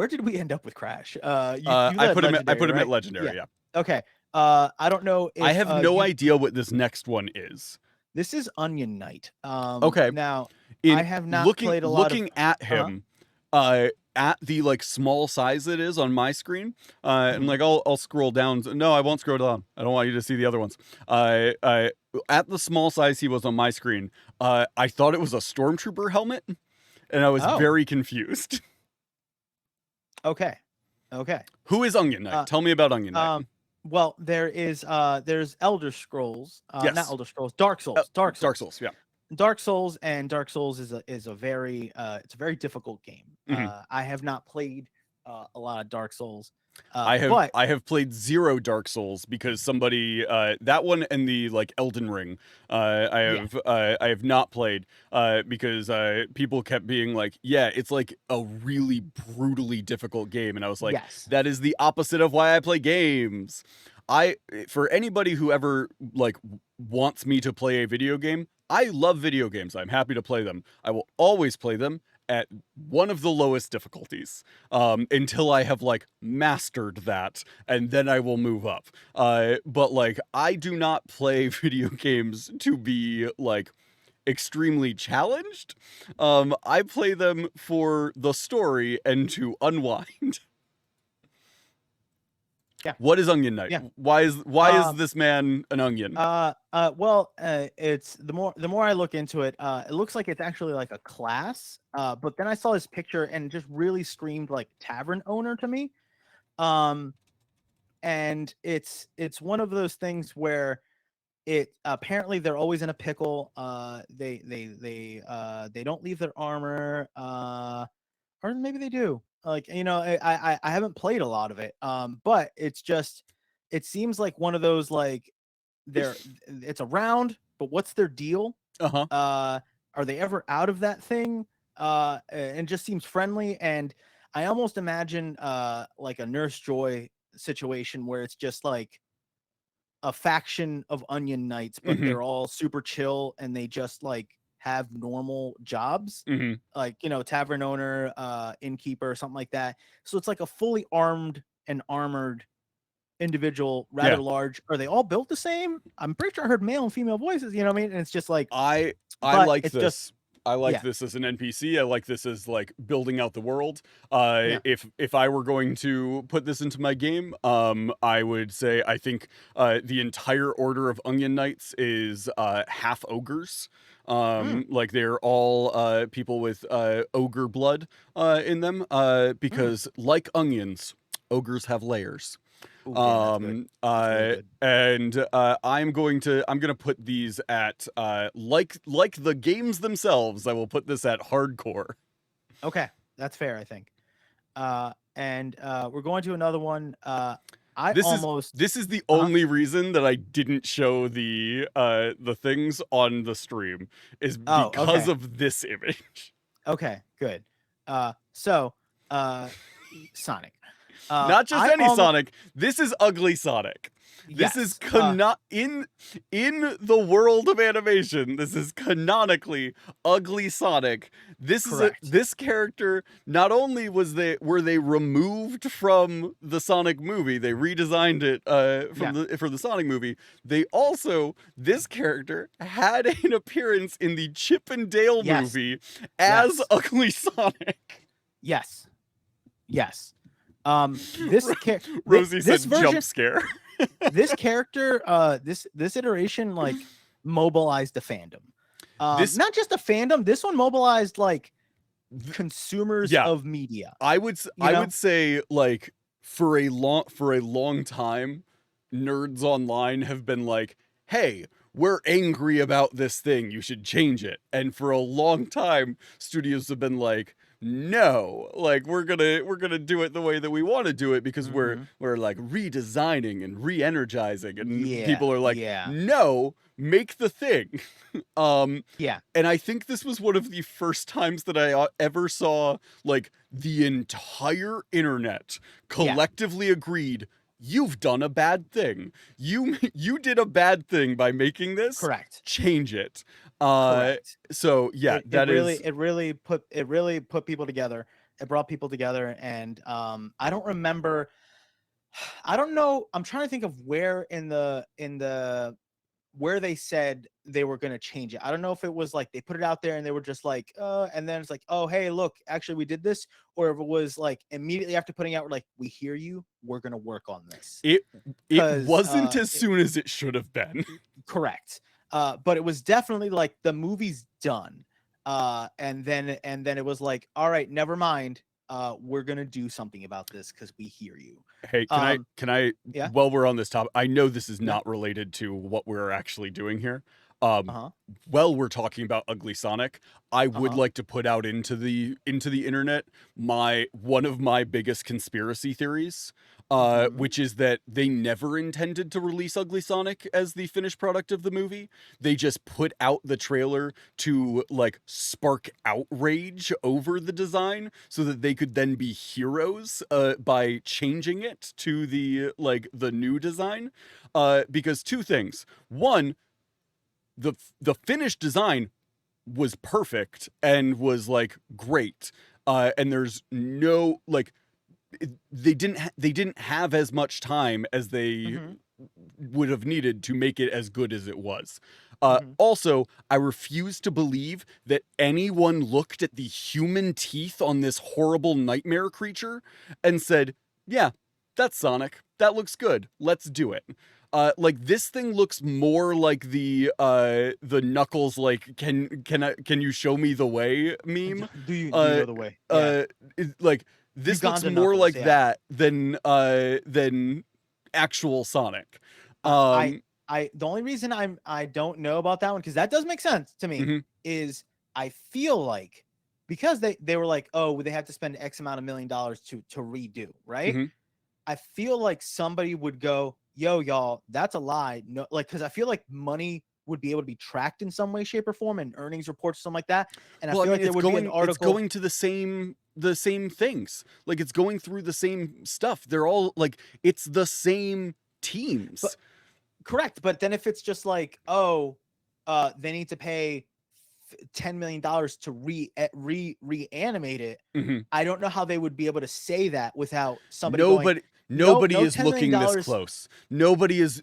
did we end up with Crash? I put him at legendary. Yeah. Okay. I don't know. I have no idea what this next one is. This is Onion Knight. Okay. Now I have not played a lot looking at him, at the like small size it is on my screen, and like I'll scroll down. No, I won't scroll down. I don't want you to see the other ones. At the small size he was on my screen, I thought it was a stormtrooper helmet, and I was very confused. Okay. Who is Onion Knight? Tell me about Onion Knight. Well, there's Elder Scrolls, yes. Not Elder Scrolls, Dark Souls. Dark Souls, yeah. Dark Souls is a very it's a very difficult game. I have not played a lot of Dark Souls. I have played 0 Dark Souls because somebody that one and the like Elden Ring I have not played because people kept being like, yeah, it's like a really brutally difficult game, and I was like, yes. That is the opposite of why I play games. For anybody who ever like wants me to play a video game, I love video games. I'm happy to play them. I will always play them at one of the lowest difficulties until I have like mastered that, and then I will move up. But like I do not play video games to be like extremely challenged. I play them for the story and to unwind. Yeah. What is Onion Knight? Yeah. Why is this man an onion? It's the more I look into it, it looks like it's actually like a class. But then I saw his picture and it just really screamed like tavern owner to me. And it's one of those things where it apparently they're always in a pickle. They don't leave their armor. Or maybe they do. Like, I haven't played a lot of it. But it seems like one of those like it's around, but what's their deal? Are they ever out of that thing? And just seems friendly. And I almost imagine like a Nurse Joy situation where it's just like a faction of Onion Knights, but they're all super chill and they just like have normal jobs, like tavern owner, innkeeper, something like that. So it's like a fully armed and armored individual, rather large. Are they all built the same? I'm pretty sure I heard male and female voices. You know what I mean? And it's just like I like this. I like this as an NPC. I like this as like building out the world. If I were going to put this into my game, I would say I think the entire order of Onion Knights is half ogres. Like they're all people with ogre blood in them because like onions, ogres have layers. Ooh, yeah, and I'm gonna put these at like the games themselves. I will put this at hardcore. Okay, that's fair, I think. And we're going to another one. This is the only reason that I didn't show the things on the stream is because of this image. Okay, good. So Sonic. Not just Sonic. This is ugly Sonic. This is Yes. in the world of animation. This is canonically Ugly Sonic. Correct. This character. Not only were they removed from the Sonic movie, they redesigned it for the Sonic movie. They also, this character had an appearance in the Chip and Dale Yes. movie as Yes. Ugly Sonic. Yes. Yes. This Rosie this said version, jump scare. this character, this iteration like mobilized the fandom. This Not just the fandom. This one mobilized like consumers yeah. of media. I would say like for a long time, nerds online have been like, "Hey, we're angry about this thing. You should change it." And for a long time, studios have been like, "No, like we're gonna do it the way that we want to do it because we're like redesigning and re-energizing." And people are like, "No, make the thing." And I think this was one of the first times that I ever saw like the entire internet collectively agreed, you've done a bad thing. You did a bad thing by making this. Correct. Change it. Correct. So yeah, it really put people together. It brought people together, and I don't remember. I don't know. I'm trying to think of where in the where they said they were going to change it. I don't know if it was like they put it out there and they were just like, and then it's like, oh, hey, look, actually we did this. Or if it was like immediately after putting out, we're like, we hear you. We're going to work on this. It wasn't as soon as it should have been. Correct. But it was definitely like the movie's done. And then it was like, all right, never mind. We're going to do something about this because we hear you. Hey, can I, yeah. While we're on this topic, I know this is not related to what we're actually doing here. While we're talking about Ugly Sonic, I would like to put out into the internet one of my biggest conspiracy theories, which is that they never intended to release Ugly Sonic as the finished product of the movie. They just put out the trailer to like spark outrage over the design so that they could then be heroes by changing it to the new design. Because two things. One, the finished design was perfect and was like great, and there's no like they didn't have as much time as they would have needed to make it as good as it was. Also, I refuse to believe that anyone looked at the human teeth on this horrible nightmare creature and said, yeah, that's Sonic, that looks good, let's do it. Like this thing looks more like the Knuckles like can you show me the way meme. Do you know the way? Like this Uganda looks more Knuckles, like that than actual Sonic. The only reason I don't know about that one, because that does make sense to me, is I feel like because they were like, oh, they have to spend X amount of $1 million to redo, right? I feel like somebody would go, yo, y'all, that's a lie. No, like, because I feel like money would be able to be tracked in some way, shape, or form, and earnings reports, something like that. And I feel like there would be an article. It's going to the same things. Like it's going through the same stuff. They're all like, it's the same teams. Correct. But then if it's just like, oh, they need to pay $10 million to reanimate it. I don't know how they would be able to say that without somebody going, Nobody is looking this close. Nobody's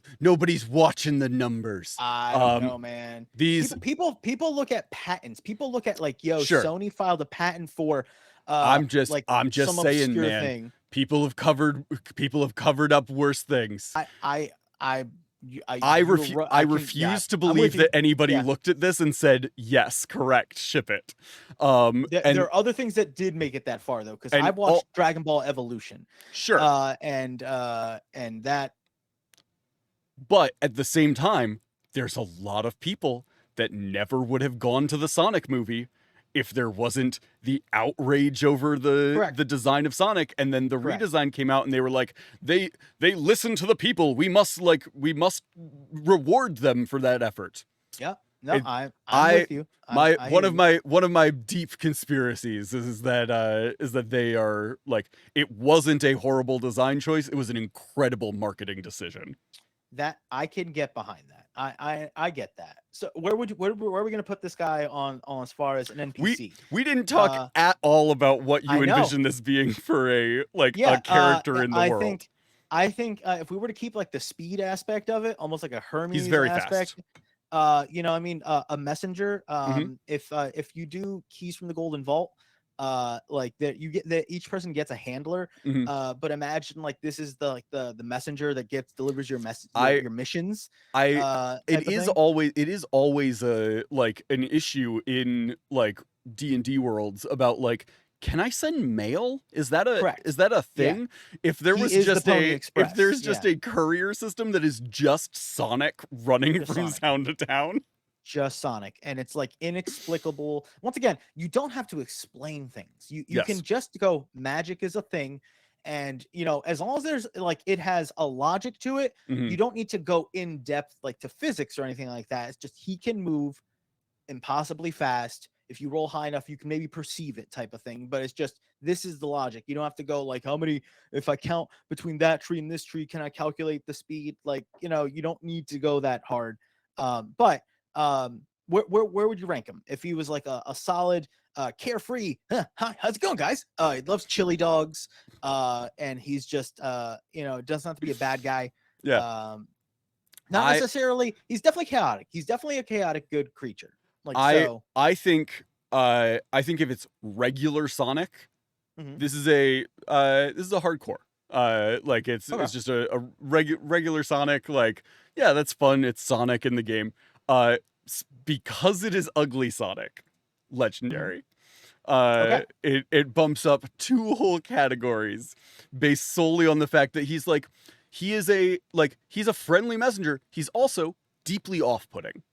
watching the numbers. I don't know, man. These people look at patents. People look at like, yo, sure. Sony filed a patent for I'm just saying, man. Thing. People have covered up worse things. I refuse to believe that anybody looked at this and said, yes, correct, ship it. There are other things that did make it that far though, because I watched Dragon Ball Evolution. Sure. And that. But at the same time, there's a lot of people that never would have gone to the Sonic movie if there wasn't the outrage over the design of Sonic, and then the redesign came out and they were like, they listened to the people. We must reward them for that effort. Yeah. No, I'm with you. One of my deep conspiracies is that they are like, it wasn't a horrible design choice. It was an incredible marketing decision. that I can get behind that. I get that. So where are we going to put this guy on as far as an NPC? We didn't talk at all about what you I know. envision this being for a Yeah, character in the world. I think if we were to keep like the speed aspect of it, almost like a Hermes He's very aspect, fast. you know, I mean, a messenger. If you do keys from the Golden Vault, like that, you get that each person gets a handler. But imagine like this is the messenger that delivers your message, your missions. It is always a like an issue in like D&D worlds about like, can I send mail? Is that a thing? Yeah. If there was just a courier system that is just Sonic running from town to town. Just Sonic, and it's like inexplicable. Once again, you don't have to explain things. You can just go, magic is a thing, and you know, as long as there's like it has a logic to it, you don't need to go in depth like to physics or anything like that. It's just he can move impossibly fast. If you roll high enough, you can maybe perceive it, type of thing. But it's just, this is the logic. You don't have to go like, how many, if I count between that tree and this tree, can I calculate the speed? Like, you know, you don't need to go that hard. But where would you rank him if he was like a solid carefree? Hi, how's it going, guys? He loves chili dogs, and he's just you know, it doesn't have to be a bad guy. Not necessarily. He's definitely chaotic. He's definitely a chaotic good creature. Like, I think if it's regular Sonic, this is a hardcore. Like it's just a regular Sonic. Like, yeah, that's fun. It's Sonic in the game. Because it is ugly Sonic, legendary. It bumps up 2 whole categories based solely on the fact that he's a friendly messenger. He's also deeply off-putting.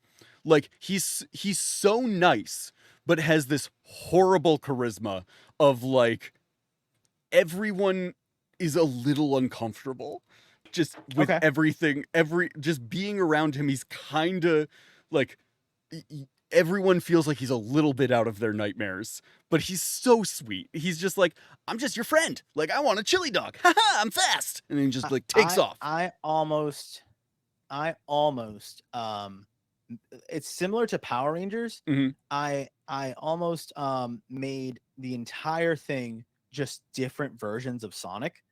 Like he's so nice, but has this horrible charisma of like everyone is a little uncomfortable just with everything. Just being around him, he's kind of like everyone feels like he's a little bit out of their nightmares, but he's so sweet. He's just like, I'm just your friend. Like, I want a chili dog. Haha, I'm fast. And then he just like takes off. I almost it's similar to Power Rangers. I almost made the entire thing just different versions of Sonic.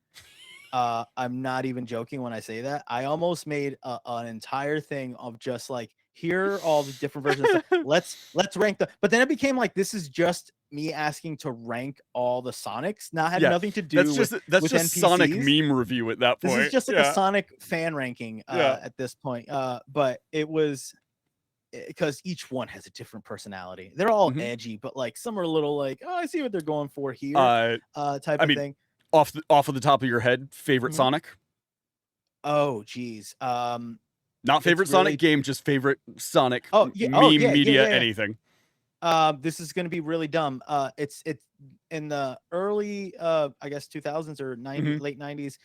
I'm not even joking when I say that. I almost made an entire thing of just like, here are all the different versions. Let's rank them. But then it became like, this is just me asking to rank all the Sonics. Not had nothing to do with NPCs. Sonic meme review at that point. This is just like a Sonic fan ranking at this point. But it was because each one has a different personality. They're all edgy, but like some are a little like, oh, I see what they're going for here, type of thing. Off of the top of your head, favorite Sonic? Oh, geez. Not favorite Sonic game, just favorite Sonic media, anything. This is going to be really dumb. It's in the early, I guess 2000s or late 90s.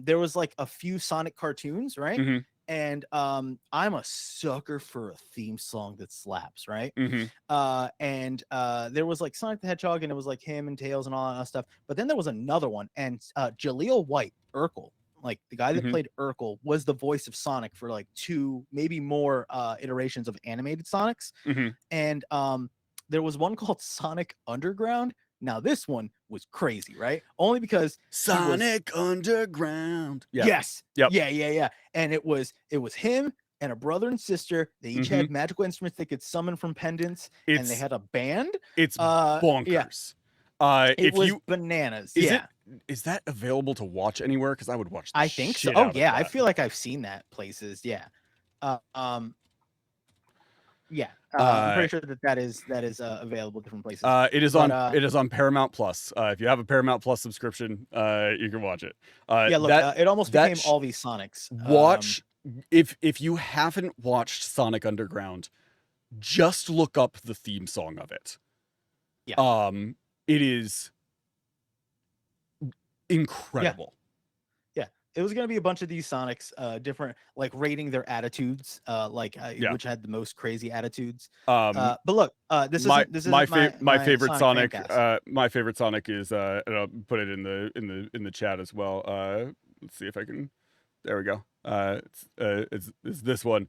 There was like a few Sonic cartoons, right? And I'm a sucker for a theme song that slaps, right? And there was like Sonic the Hedgehog, and it was like him and Tails and all that stuff. But then there was another one, and Jaleel White, Urkel, like the guy that played Urkel, was the voice of Sonic for like 2, maybe more iterations of animated Sonics. And there was one called Sonic Underground. Now this one was crazy, right? Only because Sonic Underground. Yes. Yeah. And it was him and a brother and sister. They each had magical instruments they could summon from pendants, and they had a band. It's bonkers. It was bananas. Is that available to watch anywhere? Because I would watch the I think so. shit Oh out of yeah, that. I feel like I've seen that places. Yeah. I'm pretty sure that is available different places. It is on Paramount Plus. If you have a Paramount Plus subscription, you can watch it. It almost became all these Sonics. Watch if you haven't watched Sonic Underground, just look up the theme song of it. It is incredible. It was going to be a bunch of these Sonics, different, like rating their attitudes, which had the most crazy attitudes. But look, this is my favorite Sonic. My favorite Sonic is, and I'll put it in the chat as well. Let's see if I can. There we go. It's this one,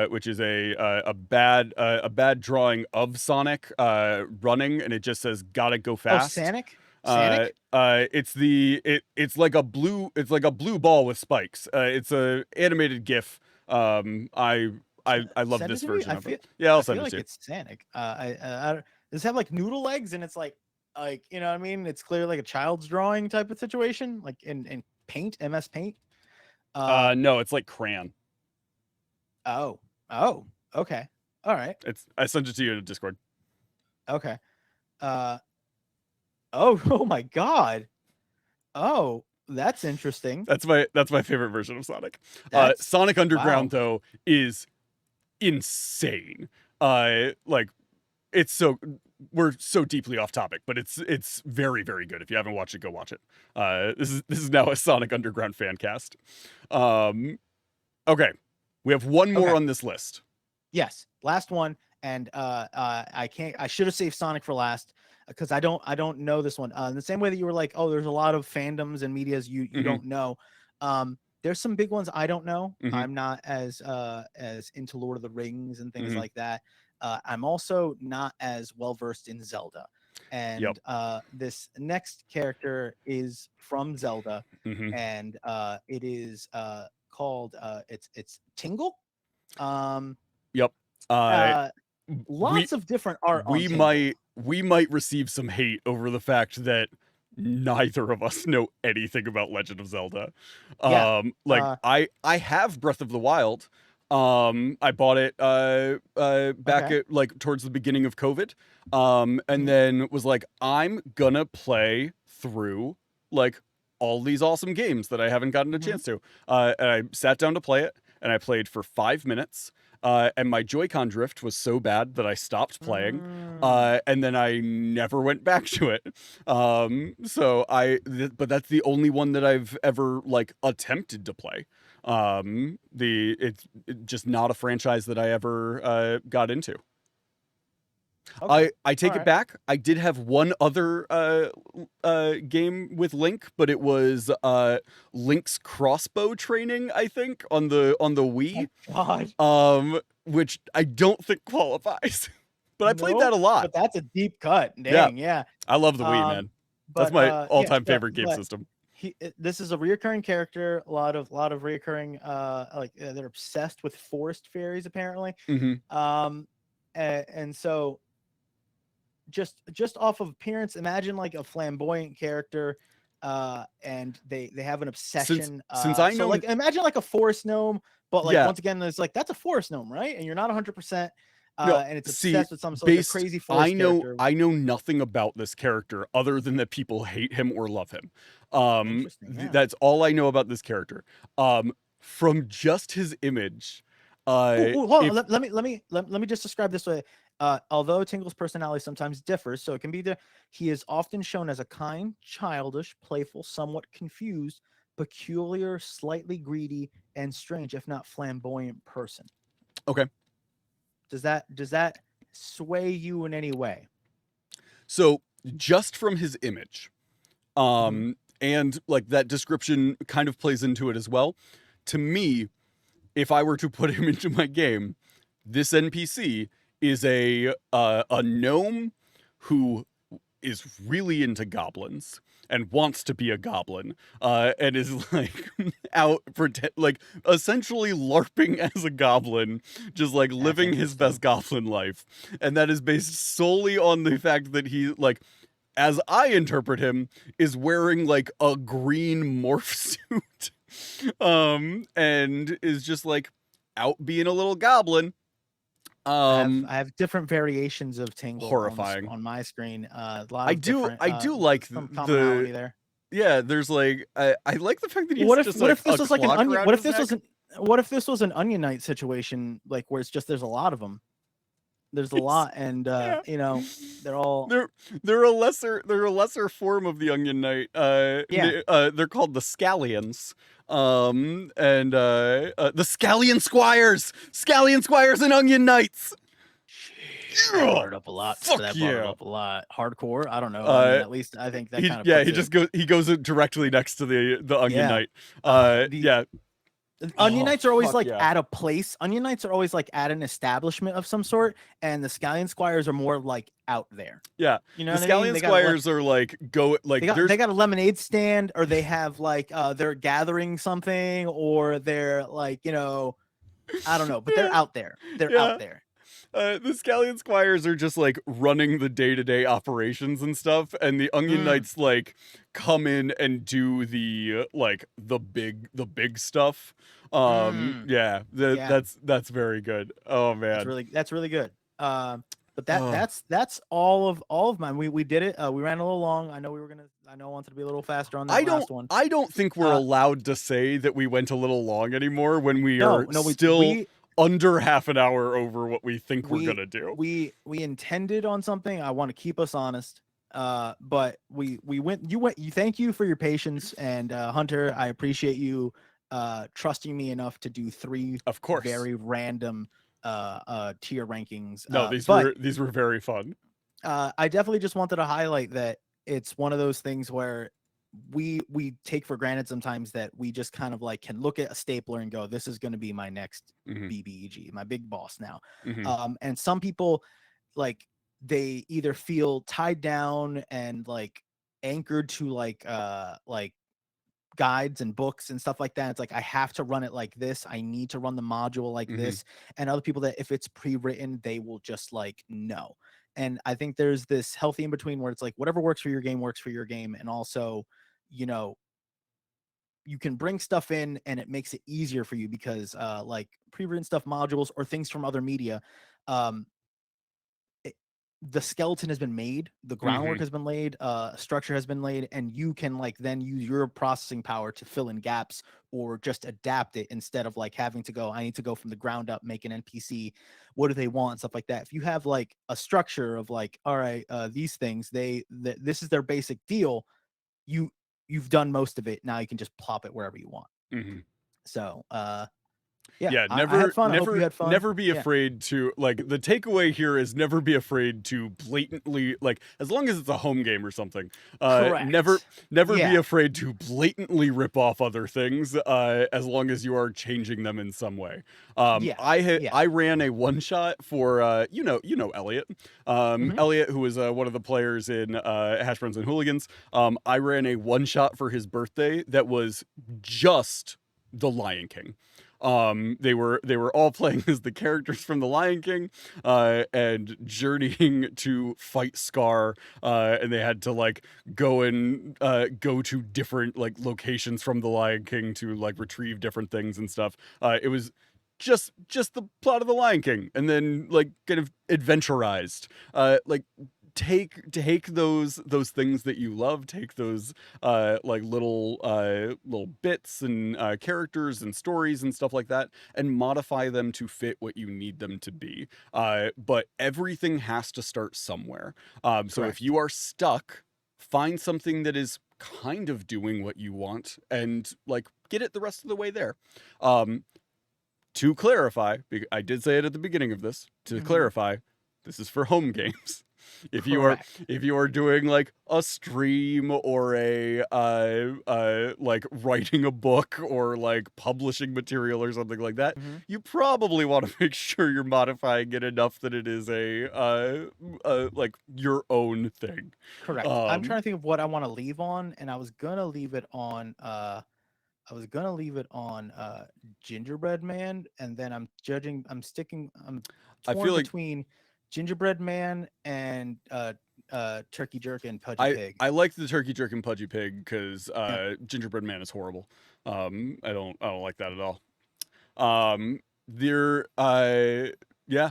which is a bad drawing of Sonic running, and it just says "Gotta go Oh, fast." Sonic. Sonic. It's like a blue ball with spikes. It's a animated GIF. I love Send it this to me? version I of feel, it. Yeah, I'll I send feel it like to you. it's Sonic. Does it have like noodle legs and it's like you know what I mean? It's clearly like a child's drawing type of situation, like in Paint, MS Paint. No, it's like crayon. Oh, okay, all right, I sent it to you in Discord. okay. Oh my God. Oh, that's interesting. That's my favorite version of Sonic. That's Sonic Underground wow. though is insane. Like it's so we're so deeply off topic, but it's very very good. If you haven't watched it, go watch it. This is now a Sonic Underground fan cast. Okay, we have one more Okay. on this list. Yes, last one, and I can't. I should have saved Sonic for last because I don't know this one. In the same way that you were like, oh, there's a lot of fandoms and medias you Mhm. don't know. There's some big ones I don't know. Mhm. I'm not as into Lord of the Rings and things Mhm. like that. I'm also not as well versed in Zelda. And Yep. this next character is from Zelda, Mhm. and it is called it's Tingle. Yep. We Lots of different art on we Tingle. might receive some hate over the fact that neither of us know anything about Legend of Zelda. Yeah. Like I have Breath of the Wild. I bought it back Okay. at like towards the beginning of COVID. And Mhm. then was like, I'm gonna play through like all these awesome games that I haven't gotten a Mhm. chance to. And I sat down to play it, and I played for 5 minutes. And my Joy-Con drift was so bad that I stopped playing. And then I never went back to it. But that's the only one that I've ever like attempted to play. It's just not a franchise that I ever got into. Okay. I take it Alright. back. I did have one other game with Link, but it was Link's crossbow training, I think, on the Wii. Oh God. Which I don't think qualifies. But I played that Nope. a lot. But that's a deep cut. Yeah. Dang, yeah. I love the Wii, man. That's But my yeah, all-time favorite game but system. this is a reoccurring character. A lot of reoccurring. They're obsessed with forest fairies apparently. Mm-hmm. And so just off of appearance, imagine like a flamboyant character, and they have an obsession. Since I know, like imagine like a forest gnome, but like yeah. once again, it's like that's a forest gnome, right? And you're not 100%. No, And it's obsessed with some sort of based, crazy forest character. I know nothing about this character other than that people hate him or love him. Interesting. Yeah. That's all I know about this character. From just his image. Hold on. Let me just describe this way. Although Tingle's personality sometimes differs, so it can be he is often shown as a kind, childish, playful, somewhat confused, peculiar, slightly greedy, and strange, if not flamboyant person. Okay. Does that sway you in any way? So just from his image, and like that description kind of plays into it as well. To me, if I were to put him into my game, this NPC is a gnome who is really into goblins and wants to be a goblin, and is like out like essentially LARPing as a goblin, just like living his best goblin life. And that is based solely on the fact that he, like, as I interpret him, is wearing like a green morph suit, and is just like out being a little goblin. I have different variations of Tingle horrifying on my screen. A lot of I do like some commonality there. Yeah, there's like I like the fact that he's what if just what like if this was like an onion? What if this was what if this was an Onion Knight situation, like where it's just there's a lot of them. There's a lot, and you know, they're all they're a lesser form of the Onion Knight. They're called the Scallions. And the Scallion Squires and Onion Knights. That brought it up a lot. Fuck that yeah. brought it up a lot. Hardcore. I don't know. I mean, at least I think that kind of he goes directly next to the Onion Knight. the Onion Knights are always fuck like yeah. at a place. Onion Knights are always like at an establishment of some sort, and the Scallion Squires are more like out there. Yeah, You know the what I mean? Scallion They Squires are like they got a lemonade stand, or they have like they're gathering something, or they're like, you know, I don't know, but they're Yeah. out there. They're Yeah. out there. The Scallion Squires are just like running the day-to-day operations and stuff, and the Onion Knights like come in and do the like the big stuff. Yeah, Yeah. that's very good. Oh man. That's really good. But that's all of mine. We did it. We ran a little long. I know I wanted to be a little faster on that last one. I don't think we're Uh, allowed to say that we went a little long anymore when we are no, still under half an hour over what we think we're gonna do. We intended on something. I want to keep us honest. But we went. You thank you for your patience, and Hunter, I appreciate you trusting me enough to do 3 Of course. very random tier rankings. No, these were very fun. I definitely just wanted to highlight that it's one of those things where we take for granted sometimes that we just kind of like can look at a stapler and go, this is going to be my next BBEG, my big boss now. And some people like they either feel tied down and like anchored to like guides and books and stuff like that. It's like I have to run it like this. I need to run the module like this. And other people that if it's pre-written, they will just like no. And I think there's this healthy in between where it's like whatever works for your game works for your game, and also, you know, you can bring stuff in and it makes it easier for you because like pre-written stuff, modules, or things from other media, the skeleton has been made, the groundwork has been laid, structure has been laid, and you can like then use your processing power to fill in gaps or just adapt it instead of like having to go, I need to go from the ground up, make an NPC, what do they want, stuff like that. If you have like a structure of like, all right, these things, this is their basic deal, you've done most of it. Now you can just plop it wherever you want. So yeah, I had fun. I hope you had fun. Never be afraid to like the takeaway here is never be afraid to blatantly like as long as it's a home game or something. Never be afraid to blatantly rip off other things as long as you are changing them in some way. I ran a one shot for you know Elliot. Elliot, who was one of the players in Hash Browns and Hooligans. I ran a one shot for his birthday that was just The Lion King. They were all playing as the characters from The Lion King, and journeying to fight Scar, and they had to like go to different like locations from The Lion King to like retrieve different things and stuff. It was just the plot of The Lion King, and then like kind of adventurized, like take those things that you love, take those like little bits and characters and stories and stuff like that, and modify them to fit what you need them to be. But everything has to start somewhere. So if you are stuck, find something that is kind of doing what you want and like get it the rest of the way there. To clarify, I did say it at the beginning of this, to clarify, this is for home games. If you are doing like a stream or a like writing a book or like publishing material or something like that, you probably want to make sure you're modifying it enough that it is a like your own thing. Correct. I'm trying to think of what I want to leave on, and I was gonna leave it on Gingerbread Man, and then I'm torn between Gingerbread Man and Turkey Jerkin and Pudgy Pig. I like the Turkey Jerkin Pudgy Pig because Gingerbread Man is horrible. I don't like that at all.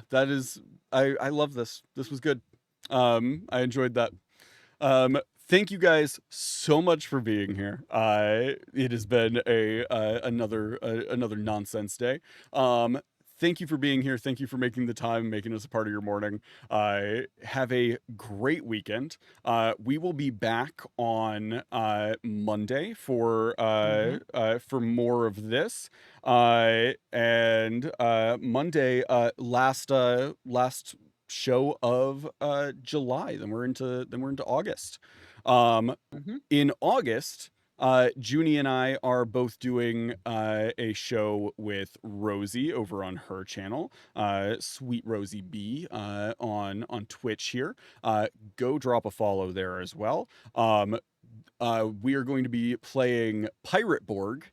That is I love this. This was good. I enjoyed that. Thank you guys so much for being here. It has been another nonsense day. Thank you for being here. Thank you for making the time, making us a part of your morning. Have a great weekend. We will be back on Monday for more of this. And Monday, last show of July. Then we're into August. In August, Juni and I are both doing a show with Rosie over on her channel, Sweet Rosie B, on Twitch here. Go drop a follow there as well. We are going to be playing Pirate Borg,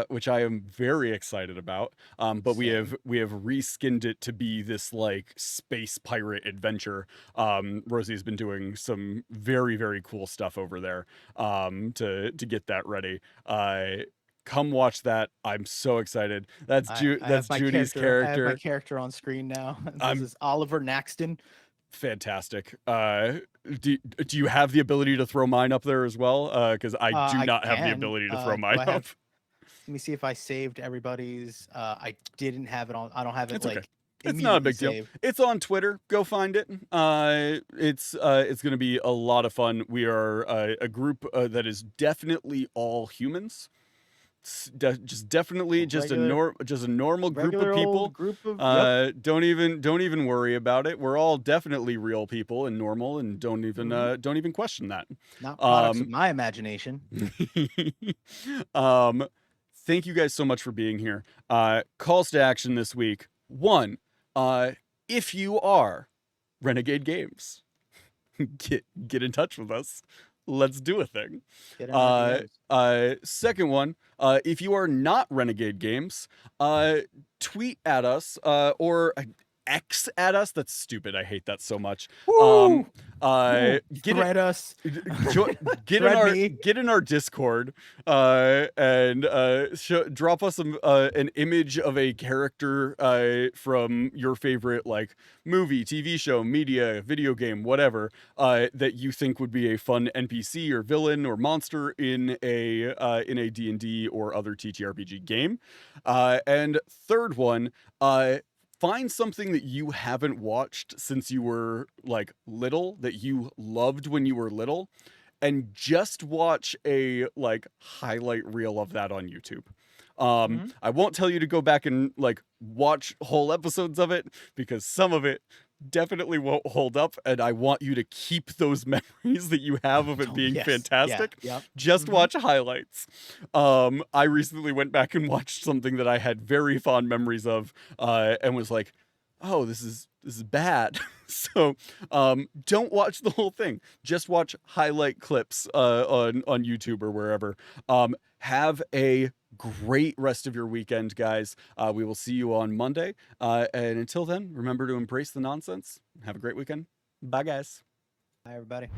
which I am very excited about. But we have reskinned it to be this like space pirate adventure. Rosie has been doing some very, very cool stuff over there to get that ready. Come watch that. I'm so excited. That's that's Juni's character. I have my character. character on screen now. This is Oliver Naxton. Fantastic. Do you have the ability to throw mine up there as well? Because I do not have the ability to throw mine up. Let me see if I saved everybody's. I didn't have it on. I don't have it. It's like okay. It's not a big deal. It's on Twitter. Go find it. It's going to be a lot of fun. We are a group that is definitely all humans. Just definitely just a normal group of people. Don't even worry about it. We're all definitely real people and normal, and don't even question that. Not products of my imagination. Thank you guys so much for being here. Calls to action this week. 1, if you are Renegade Games, get in touch with us. Let's do a thing. Second one, if you are not Renegade Games, tweet at us or X at us. That's stupid. I hate that so much. Thread us. Get in our Discord and drop us an image of a character from your favorite like movie, TV show, media, video game, whatever that you think would be a fun NPC or villain or monster in a D&D or other TTRPG game. And third one, find something that you haven't watched since you were like little, that you loved when you were little, and just watch a like highlight reel of that on YouTube. I won't tell you to go back and like watch whole episodes of it because some of it definitely won't hold up, and I want you to keep those memories that you have of it being fantastic. Just watch highlights. I recently went back and watched something that I had very fond memories of and was like, oh, this is bad. So don't watch the whole thing. Just watch highlight clips on YouTube or wherever. Have a great rest of your weekend, guys. We will see you on Monday. And until then, remember to embrace the nonsense. Have a great weekend. Bye, guys. Bye, everybody.